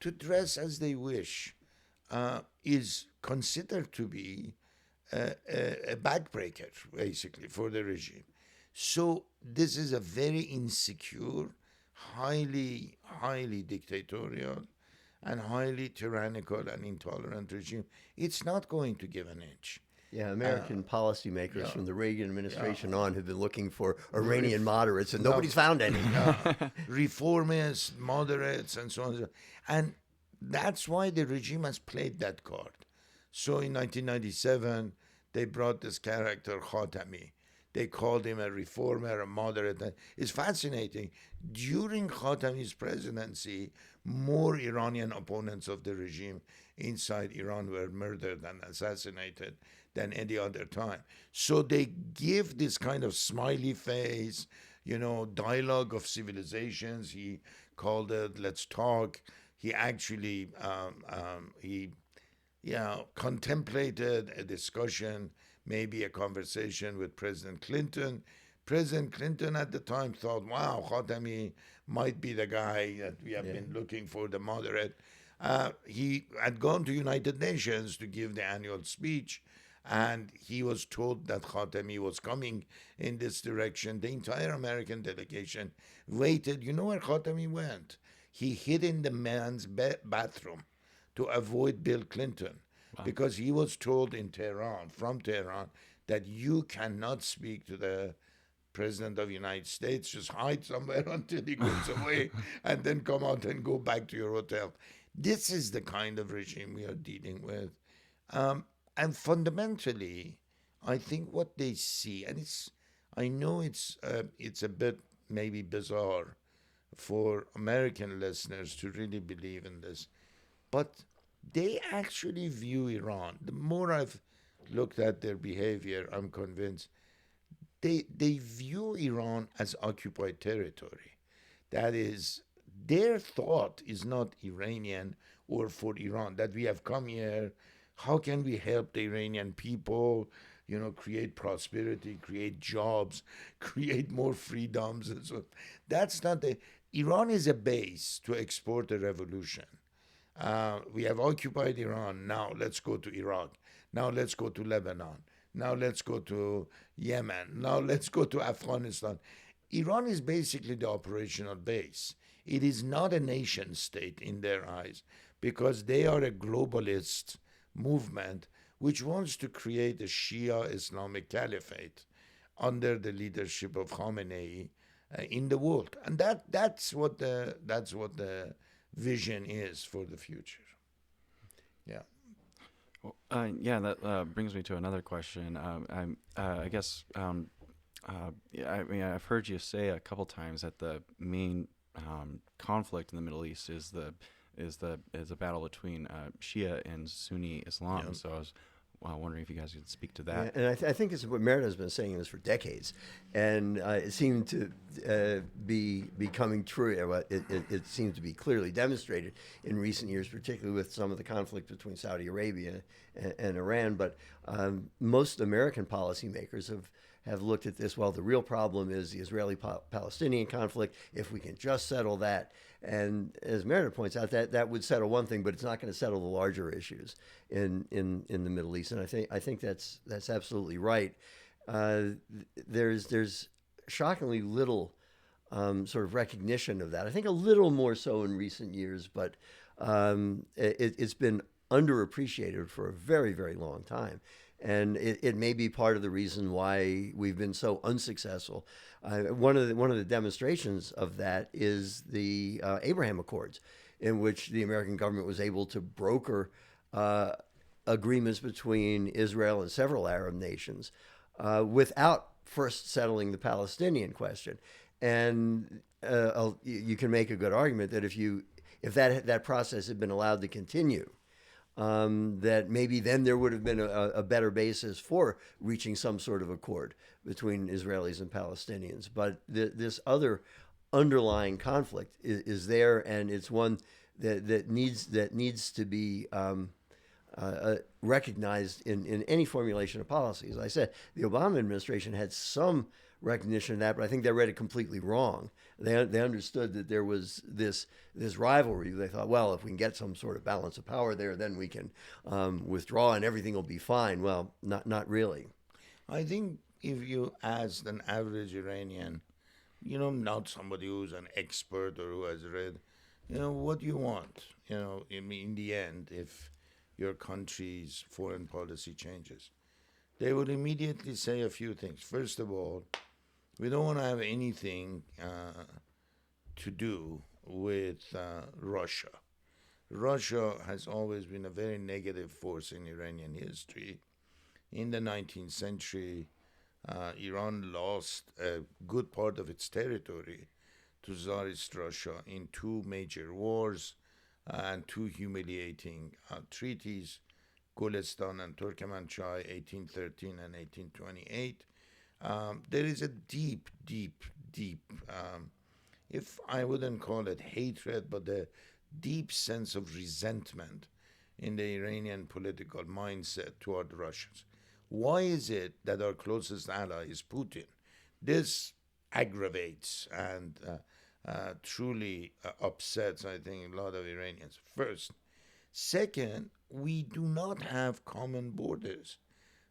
to dress as they wish is considered to be a backbreaker, basically, for the regime. So this is a very insecure, highly dictatorial, and highly tyrannical and intolerant regime. It's not going to give an inch. Yeah, American policymakers yeah. from the Reagan administration on have been looking for Iranian moderates, and nobody's found any. Reformists, moderates, and so on. And that's why the regime has played that card. So in 1997, they brought this character, Khatami. They called him a reformer, a moderate. It's fascinating. During Khatami's presidency, more Iranian opponents of the regime inside Iran were murdered and assassinated than any other time. So they give this kind of smiley face, dialogue of civilizations. He called it "Let's Talk." He actually contemplated a discussion, maybe a conversation with President Clinton. President Clinton at the time thought, wow, Khatami might be the guy that we have been looking for, the moderate. He had gone to United Nations to give the annual speech, and he was told that Khatami was coming in this direction. The entire American delegation waited. You know where Khatami went? He hid in the man's bathroom to avoid Bill Clinton. Wow. Because he was told from Tehran, that you cannot speak to the President of the United States. Just hide somewhere until he goes away and then come out and go back to your hotel. This is the kind of regime we are dealing with. And fundamentally, I think what they see, and I know it's a bit maybe bizarre for American listeners to really believe in this, but they actually view Iran. The more I've looked at their behavior, I'm convinced they view Iran as occupied territory. That is, their thought is not Iranian or for Iran, that we have come here, how can we help the Iranian people, create prosperity, create jobs, create more freedoms, and so. That's not Iran is a base to export a revolution. We have occupied Iran. Now let's go to Iraq. Now let's go to Lebanon. Now let's go to Yemen. Now let's go to Afghanistan. Iran is basically the operational base. It is not a nation state in their eyes, because they are a globalist movement which wants to create a Shia Islamic caliphate under the leadership of Khamenei in the world, and that's what the vision is for the future. Yeah. Well, that brings me to another question. I guess I've heard you say a couple times that the main conflict in the Middle East is a battle between Shia and Sunni Islam. Yeah. So I was wondering if you guys could speak to that. Yeah, and I think this is what Mehrdad has been saying this for decades, and it seemed to be becoming true. Well, it seems to be clearly demonstrated in recent years, particularly with some of the conflict between Saudi Arabia and Iran. But most American policymakers have looked at this. Well, the real problem is the Israeli-Palestinian conflict. If we can just settle that. And as Mehrdad points out, that would settle one thing, but it's not going to settle the larger issues in the Middle East. And I think that's absolutely right. There's shockingly little sort of recognition of that. I think a little more so in recent years, but it's been underappreciated for a very, very long time. And it may be part of the reason why we've been so unsuccessful. One of the demonstrations of that is the Abraham Accords, in which the American government was able to broker agreements between Israel and several Arab nations without first settling the Palestinian question. And you can make a good argument that if that process had been allowed to continue, that maybe then there would have been a better basis for reaching some sort of accord between Israelis and Palestinians. But this other underlying conflict is there, and it's one that needs to be recognized in any formulation of policy. As I said, the Obama administration had some recognition of that, but I think they read it completely wrong. They understood that there was this rivalry. They thought, well, if we can get some sort of balance of power there, then we can withdraw and everything will be fine. Well, not really. I think if you ask an average Iranian, not somebody who's an expert or who has read, what do you want? In the end, if your country's foreign policy changes, they would immediately say a few things. First of all, we don't want to have anything to do with Russia. Russia has always been a very negative force in Iranian history. In the 19th century, Iran lost a good part of its territory to Tsarist Russia in two major wars and two humiliating treaties, Golestan and Turkmenchai, 1813 and 1828. There is a deep, if I wouldn't call it hatred, but a deep sense of resentment in the Iranian political mindset toward the Russians. Why is it that our closest ally is Putin? This aggravates and truly upsets, I think, a lot of Iranians. First. Second, we do not have common borders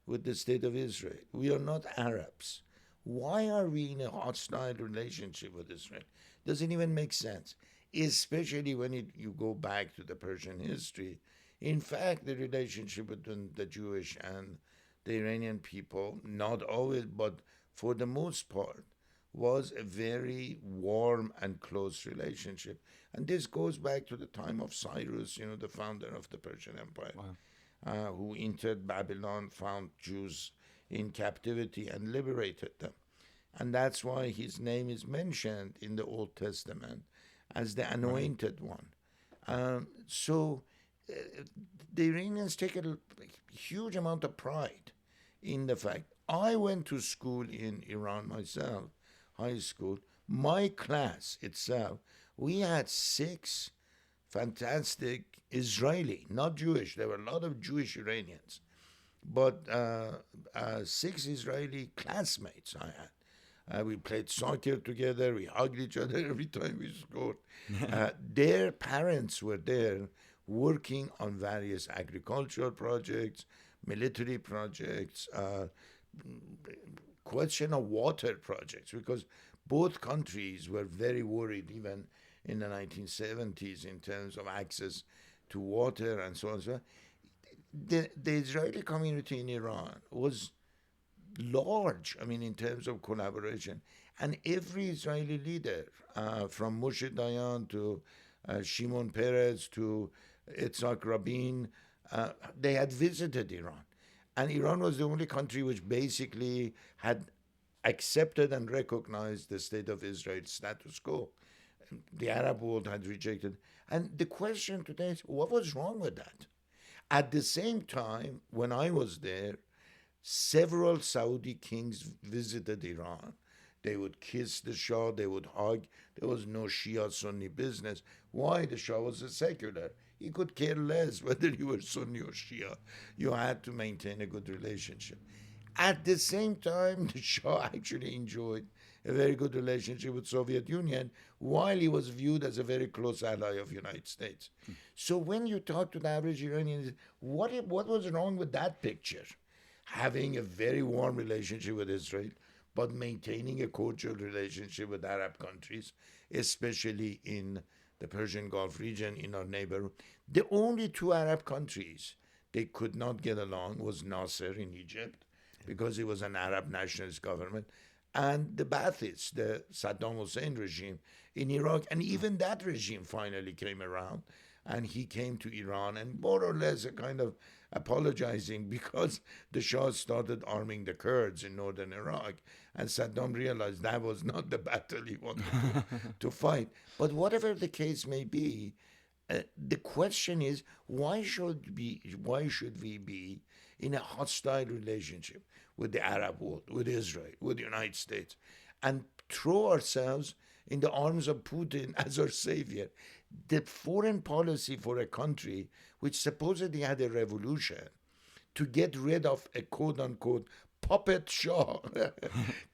with the state of Israel. We are not Arabs. Why are we in a hostile relationship with Israel? Doesn't even make sense, especially when you go back to the Persian history. In fact, the relationship between the Jewish and the Iranian people, not always, but for the most part, was a very warm and close relationship. And this goes back to the time of Cyrus, the founder of the Persian Empire, who entered Babylon, found Jews in captivity, and liberated them. And that's why his name is mentioned in the Old Testament as the Anointed One. So the Iranians take a huge amount of pride in the fact. I went to school in Iran myself, high school. My class itself, we had 6 fantastic Israeli, not Jewish. There were a lot of Jewish Iranians, but 6 Israeli classmates I had. We played soccer together. We hugged each other every time we scored. Their parents were there working on various agricultural projects, military projects, question of water projects, because both countries were very worried even in the 1970s in terms of access to water and so on and so on. The Israeli community in Iran was large, in terms of collaboration. And every Israeli leader, from Moshe Dayan to Shimon Peres to Yitzhak Rabin, they had visited Iran. And Iran was the only country which basically had accepted and recognized the state of Israel's status quo. The Arab world had rejected. And the question today is, what was wrong with that? At the same time, when I was there, several Saudi kings visited Iran. They would kiss the Shah, they would hug. There was no Shia Sunni business. Why? The Shah was a secular. He could care less whether you were Sunni or Shia. You had to maintain a good relationship. At the same time, the Shah actually enjoyed a very good relationship with Soviet Union, while he was viewed as a very close ally of United States. So when you talk to the average Iranian, what was wrong with that picture? Having a very warm relationship with Israel, but maintaining a cordial relationship with Arab countries, especially in the Persian Gulf region, in our neighborhood. The only 2 Arab countries they could not get along was Nasser in Egypt, because it was an Arab nationalist government, and the Baathists, the Saddam Hussein regime in Iraq. And even that regime finally came around and he came to Iran and more or less a kind of apologizing because the Shah started arming the Kurds in northern Iraq, and Saddam realized that was not the battle he wanted to fight. But whatever the case may be, the question is why should we be in a hostile relationship with the Arab world, with Israel, with the United States, and throw ourselves in the arms of Putin as our savior? The foreign policy for a country which supposedly had a revolution to get rid of a quote unquote puppet Shah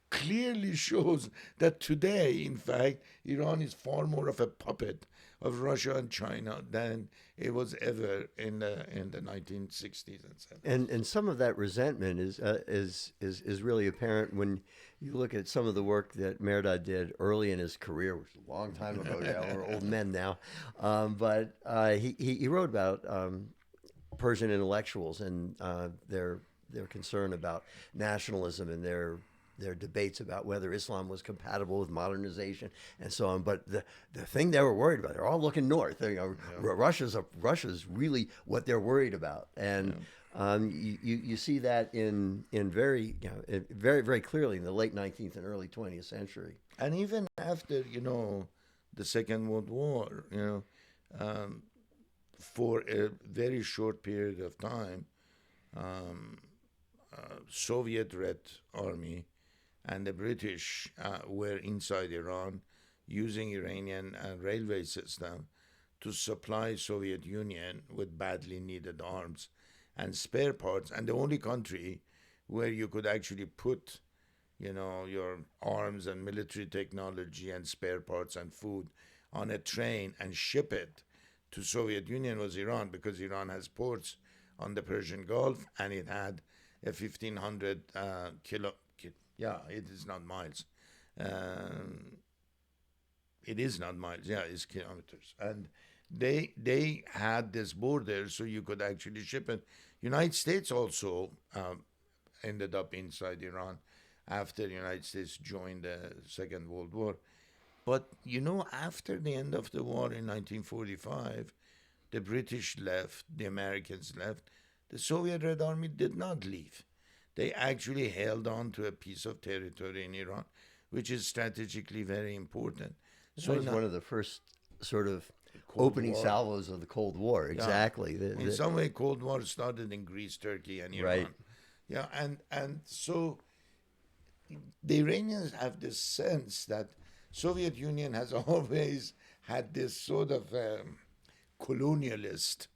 clearly shows that today, in fact, Iran is far more of a puppet of Russia and China than it was ever in the 1960s and 70s. And some of that resentment is really apparent when you look at some of the work that Mehrdad did early in his career, which is a long time ago now. We're old men now, but he wrote about Persian intellectuals and their concern about nationalism and their debates about whether Islam was compatible with modernization and so on. But the thing they were worried about, they're all looking north. Russia's really what they're worried about. And you see that in very, very, very clearly in the late 19th and early 20th century. And even after, the Second World War, for a very short period of time, Soviet Red Army and the British were inside Iran using Iranian railway system to supply Soviet Union with badly needed arms and spare parts. And the only country where you could actually put, your arms and military technology and spare parts and food on a train and ship it to Soviet Union was Iran, because Iran has ports on the Persian Gulf and it had a 1,500 it is not miles. It is not miles. Yeah, it's kilometers. And they had this border, so you could actually ship it. United States also ended up inside Iran after the United States joined the Second World War. But after the end of the war in 1945, the British left, the Americans left. The Soviet Red Army did not leave. They actually held on to a piece of territory in Iran, which is strategically very important. So it was one of the first sort of opening salvos of the Cold War. Exactly. Yeah. In some way, Cold War started in Greece, Turkey, and Iran. Right. Yeah, and so the Iranians have this sense that Soviet Union has always had this sort of colonialist,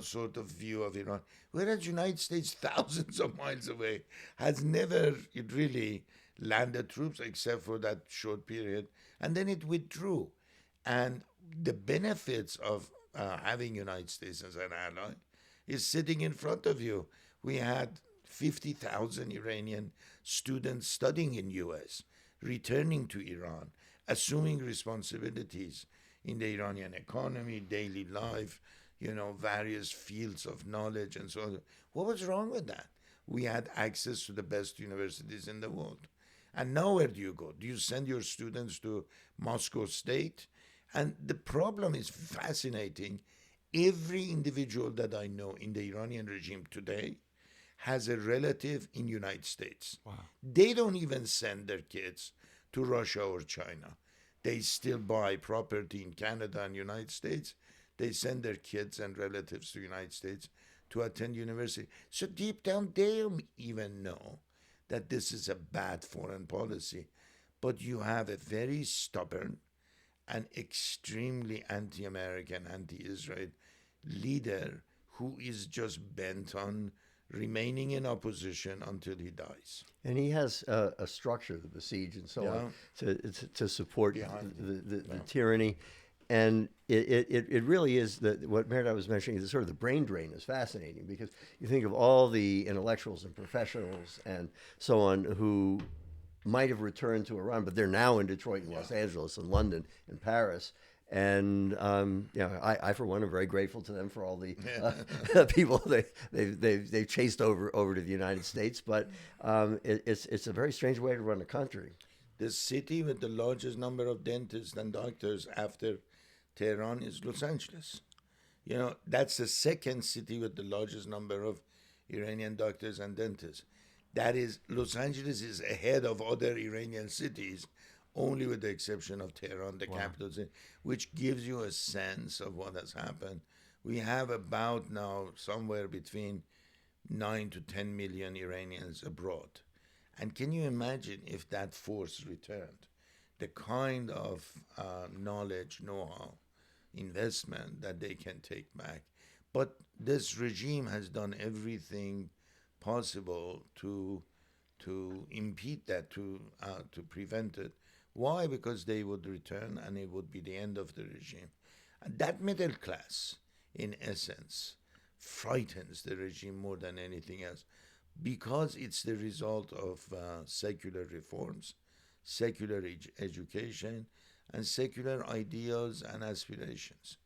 sort of view of Iran. Whereas United States, thousands of miles away, has never really landed troops except for that short period. And then it withdrew. And the benefits of having United States as an ally is sitting in front of you. We had 50,000 Iranian students studying in U.S., returning to Iran, assuming responsibilities in the Iranian economy, daily life, various fields of knowledge and so on. What was wrong with that? We had access to the best universities in the world. And now where do you go? Do you send your students to Moscow State? And the problem is fascinating. Every individual that I know in the Iranian regime today has a relative in United States. Wow. They don't even send their kids to Russia or China. They still buy property in Canada and United States. They send their kids and relatives to the United States to attend university. So deep down, they don't even know that this is a bad foreign policy. But you have a very stubborn and extremely anti-American, anti-Israel leader who is just bent on remaining in opposition until he dies. And he has a structure, the besiege and so on, to support the tyranny. And it really is what Mehrdad was mentioning, is sort of the brain drain is fascinating, because you think of all the intellectuals and professionals and so on who might have returned to Iran, but they're now in Detroit and Los Angeles and London and Paris. And I for one am very grateful to them for all the people they've chased over to the United States. But it's a very strange way to run a country. The city with the largest number of dentists and doctors after Tehran is Los Angeles. That's the second city with the largest number of Iranian doctors and dentists. That is, Los Angeles is ahead of other Iranian cities, only with the exception of Tehran, the capital city, which gives you a sense of what has happened. We have about now somewhere between 9 to 10 million Iranians abroad. And can you imagine if that force returned? The kind of knowledge, know-how, investment that they can take back. But this regime has done everything possible to impede that, to prevent it. Why? Because they would return and it would be the end of the regime. And that middle class, in essence, frightens the regime more than anything else because it's the result of secular reforms, secular education, and secular ideals and aspirations.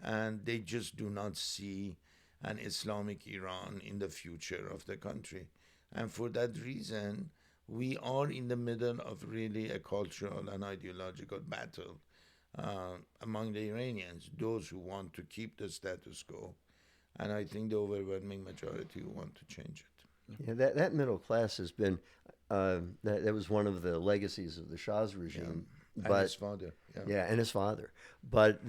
And they just do not see an Islamic Iran in the future of the country. And for that reason, we are in the middle of really a cultural and ideological battle among the Iranians, those who want to keep the status quo, and I think the overwhelming majority who want to change it. Yeah, that middle class has been, that was one of the legacies of the Shah's regime. And his father. Yeah, and his father. But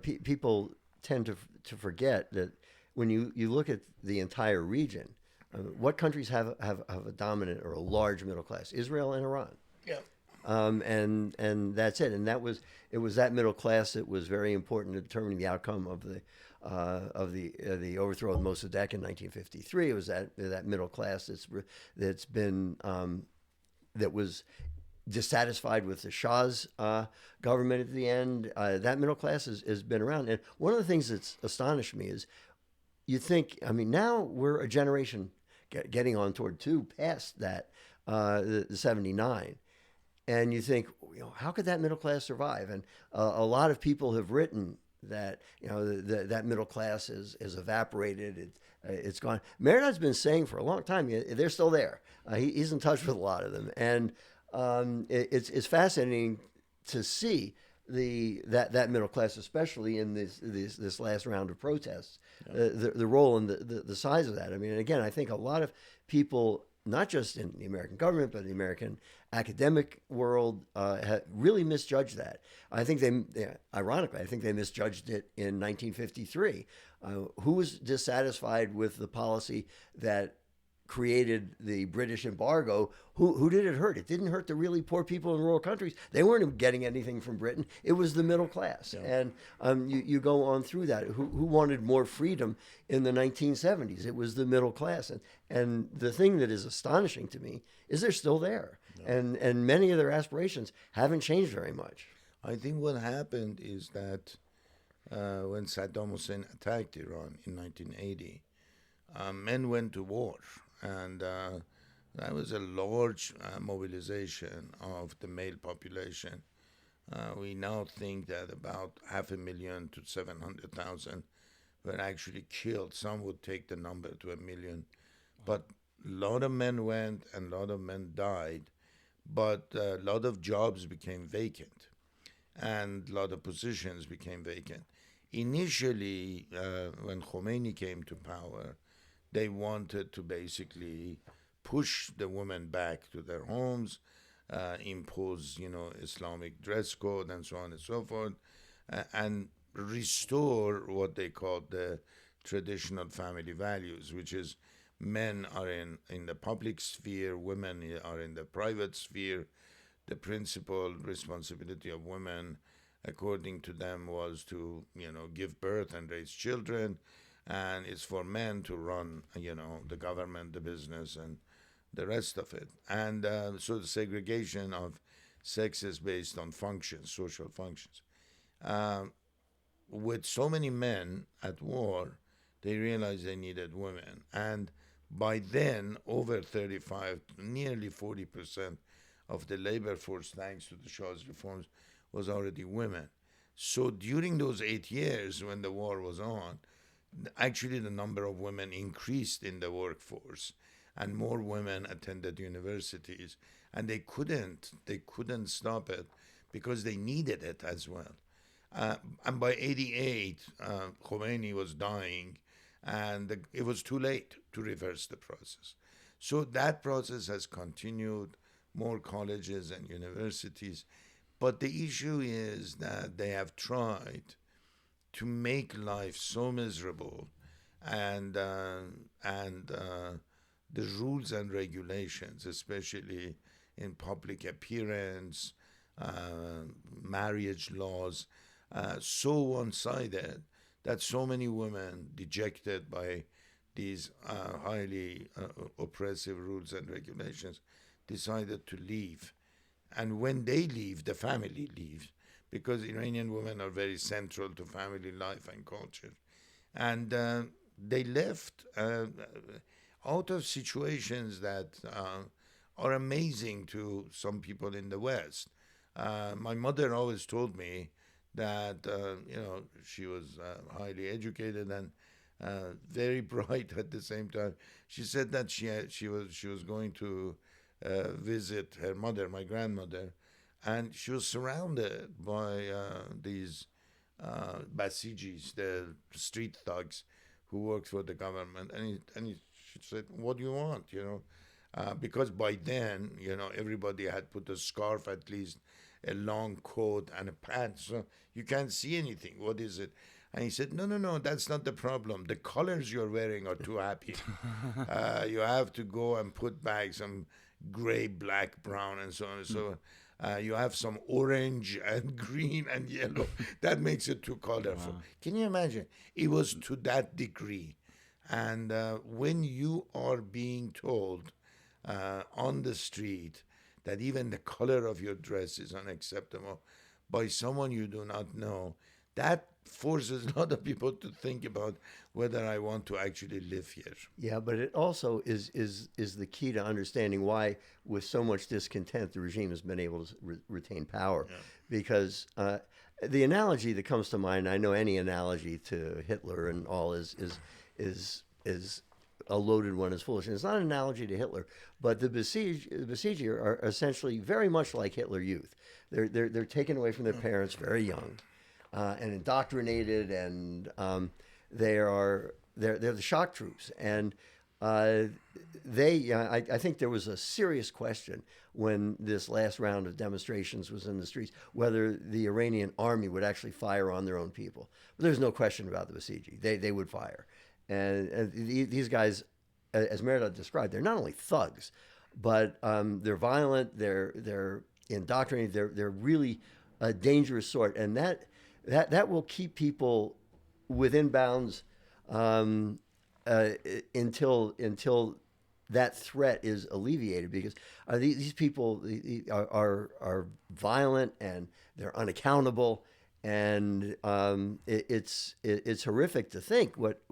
people tend to forget that when you look at the entire region, what countries have a dominant or a large middle class? Israel and Iran. Yeah. And that's it. And it was that middle class that was very important in determining the outcome of the overthrow of Mossadegh in 1953. It was that middle class that's been that was dissatisfied with the Shah's government at the end. That middle class has been around. And one of the things that's astonished me is you think, I mean, now we're a generation getting on toward two past that, the 79. And you think, how could that middle class survive? And a lot of people have written that, that middle class is evaporated. It's gone. Mehrdad's been saying for a long time, they're still there. He's in touch with a lot of them. And it's fascinating to see that middle class, especially in this last round of protests, the role and the size of that. I mean, again, I think a lot of people, not just in the American government, but the American academic world, really misjudged that. I think ironically, I think they misjudged it in 1953. Who was dissatisfied with the policy that created the British embargo? Who did it hurt? It didn't hurt the really poor people in rural countries. They weren't getting anything from Britain. It was the middle class. Yeah. And you go on through that. Who wanted more freedom in the 1970s? It was the middle class. And the thing that is astonishing to me is they're still there. Yeah. And many of their aspirations haven't changed very much. I think what happened is that when Saddam Hussein attacked Iran in 1980, men went to war. And that was a large mobilization of the male population. We now think that about 500,000 to 700,000 were actually killed. Some would take the number to 1 million. But a lot of men went and a lot of men died. But a lot of jobs became vacant and a lot of positions became vacant. Initially, when Khomeini came to power, they wanted to basically push the women back to their homes, impose, Islamic dress code and so on and so forth, and restore what they called the traditional family values, which is men are in the public sphere, women are in the private sphere. The principal responsibility of women, according to them, was to, give birth and raise children. And it's for men to run, the government, the business, and the rest of it. And so the segregation of sex is based on functions, social functions. With so many men at war, they realized they needed women. And by then, over 35, nearly 40% of the labor force, thanks to the Shah's reforms, was already women. So during those 8 years when the war was on, actually the number of women increased in the workforce and more women attended universities, and they couldn't stop it because they needed it as well. And by 88, Khomeini was dying, and it was too late to reverse the process. So that process has continued, more colleges and universities. But the issue is that they have tried to make life so miserable, and the rules and regulations, especially in public appearance, marriage laws, so one-sided that so many women, dejected by these highly oppressive rules and regulations, decided to leave. And when they leave, the family leaves, because Iranian women are very central to family life and culture. And they left out of situations that are amazing to some people in the West. My mother always told me that she was highly educated and very bright at the same time. She said that she was going to visit her mother, my grandmother, and she was surrounded by these Basijis, the street thugs who worked for the government. She said, "What do you want?" Because by then, everybody had put a scarf, at least a long coat and a pants, so you can't see anything. What is it? And he said, no, that's not the problem. The colors you're wearing are too happy. You have to go and put back some gray, black, brown, and so on. So you have some orange and green and yellow. That makes it too colorful. Wow. Can you imagine? It was to that degree. And when you are being told on the street that even the color of your dress is unacceptable by someone you do not know, that forces a lot of people to think about whether I want to actually live here. Yeah, but it also is the key to understanding why, with so much discontent, the regime has been able to retain power. Yeah. Because the analogy that comes to mind, I know any analogy to Hitler and all is a loaded one, is foolish. And it's not an analogy to Hitler, but the Basiji are essentially very much like Hitler Youth. They're taken away from their parents very young, and indoctrinated, and they're the shock troops. And I think there was a serious question when this last round of demonstrations was in the streets whether the Iranian army would actually fire on their own people. But there's no question about the Basiji. They would fire. And these guys, as Mehrdad described, they're not only thugs, but they're violent, they're indoctrinated, they're really a dangerous sort. And that will keep people within bounds until that threat is alleviated, because these people are violent and they're unaccountable. And it's horrific to think what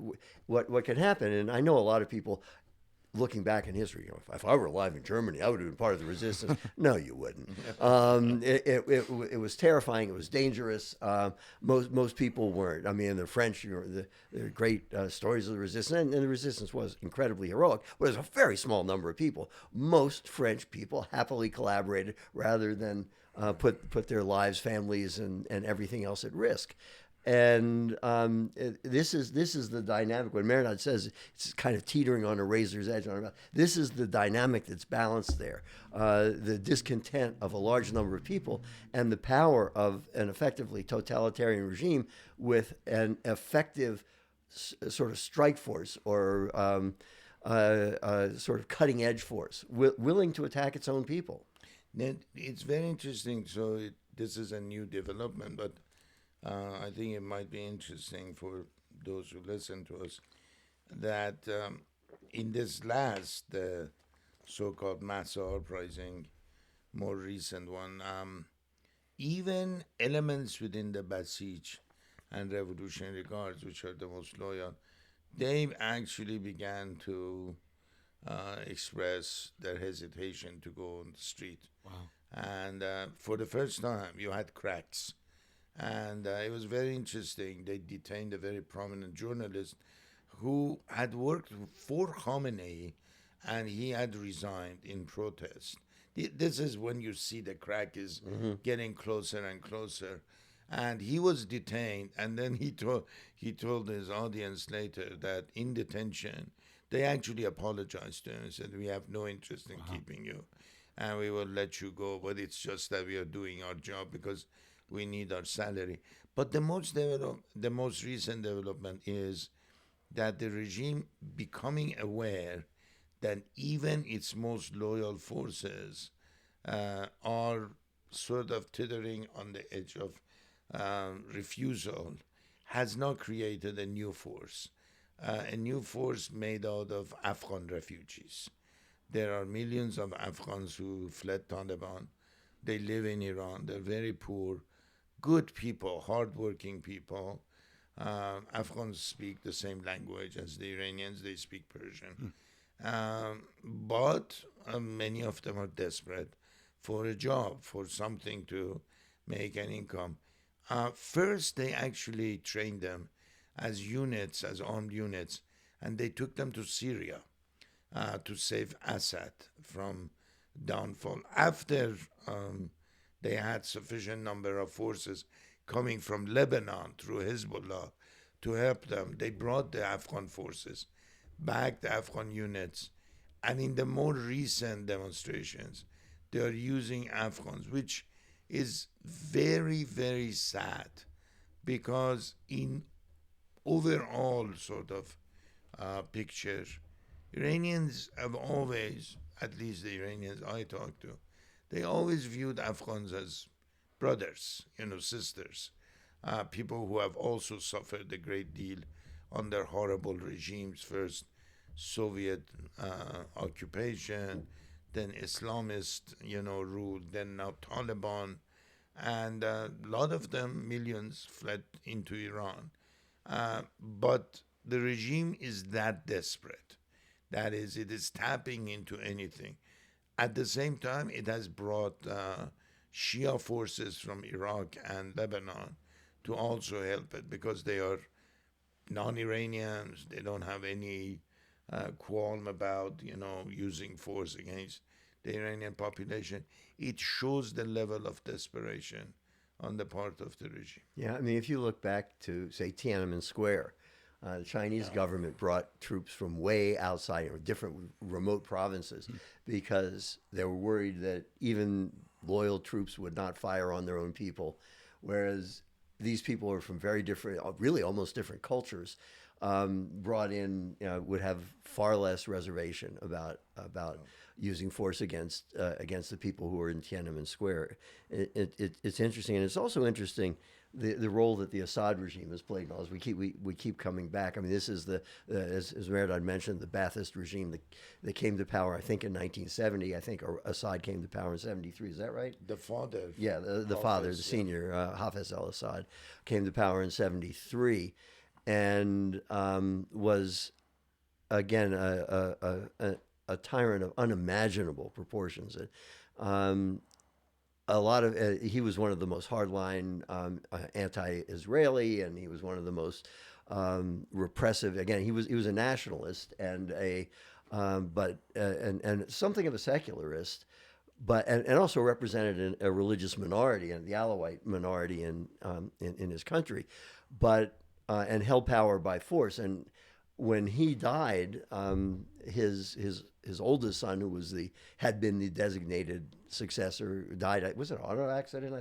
could happen. And I know a lot of people, looking back in history, if I were alive in Germany, I would have been part of the resistance. No, you wouldn't. It was terrifying. It was dangerous. Most people weren't. I mean, the French, there are great stories of the resistance, and the resistance was incredibly heroic. But there's a very small number of people. Most French people happily collaborated rather than put their lives, families, and everything else at risk. And this is the dynamic. When Mehrdad says it's kind of teetering on a razor's edge, this is the dynamic that's balanced there. The discontent of a large number of people and the power of an effectively totalitarian regime with an effective sort of strike force, or sort of cutting edge force, willing to attack its own people. It's very interesting. So this is a new development, but I think it might be interesting for those who listen to us that in this last so-called mass uprising, more recent one, even elements within the Basij and Revolutionary Guards, which are the most loyal, they actually began to express their hesitation to go on the street. Wow. And for the first time, you had cracks. And it was very interesting. They detained a very prominent journalist who had worked for Khamenei, and he had resigned in protest. This is when you see the crack is getting closer and closer. And he was detained, and then he told his audience later that in detention they actually apologized to him and said, "We have no interest in keeping you, and we will let you go, but it's just that we are doing our job because we need our salary." But the most recent development is that the regime becoming aware that even its most loyal forces are sort of teetering on the edge of refusal, has now created a new force made out of Afghan refugees. There are millions of Afghans who fled Taliban. They live in Iran. They're very poor, good people, hardworking people. Afghans speak the same language as the Iranians. They speak Persian. But many of them are desperate for a job, for something to make an income. First, they actually trained them as units, as armed units, and they took them to Syria to save Assad from downfall. After they had sufficient number of forces coming from Lebanon through Hezbollah to help them, they brought the Afghan forces back, the Afghan units, and in the more recent demonstrations, they are using Afghans, which is very, very sad, because in overall sort of picture, Iranians have always, at least the Iranians I talk to, they always viewed Afghans as brothers, sisters, people who have also suffered a great deal under horrible regimes, first Soviet occupation, then Islamist, rule, then now Taliban, and a lot of them, millions, fled into Iran. But the regime is that desperate. That is, it is tapping into anything. At the same time, it has brought Shia forces from Iraq and Lebanon to also help it, because they are non-Iranians. They don't have any qualm about, using force against the Iranian population. It shows the level of desperation on the part of the regime. Yeah, I mean, if you look back to, say, Tiananmen Square, the Chinese government brought troops from way outside, different remote provinces, because they were worried that even loyal troops would not fire on their own people, whereas these people are from very different, really almost different cultures, brought in, would have far less reservation about using force against the people who are in Tiananmen Square. It's interesting, and it's also interesting the role that the Assad regime has played. As we keep coming back. I mean, this is as Mehrdad mentioned, the Ba'athist regime that came to power, I think, in 1970. I think Assad came to power in 73. Is that right? The father. Yeah, the father, the senior, Hafez al-Assad, came to power in 73, and was again a tyrant of unimaginable proportions. A lot of he was one of the most hardline anti-Israeli, and he was one of the most repressive. Again, he was a nationalist and and something of a secularist, but and also represented a religious minority and the Alawite minority in his country, but and held power by force. And when he died, his oldest son, who had been the designated successor, died. Was it an auto accident?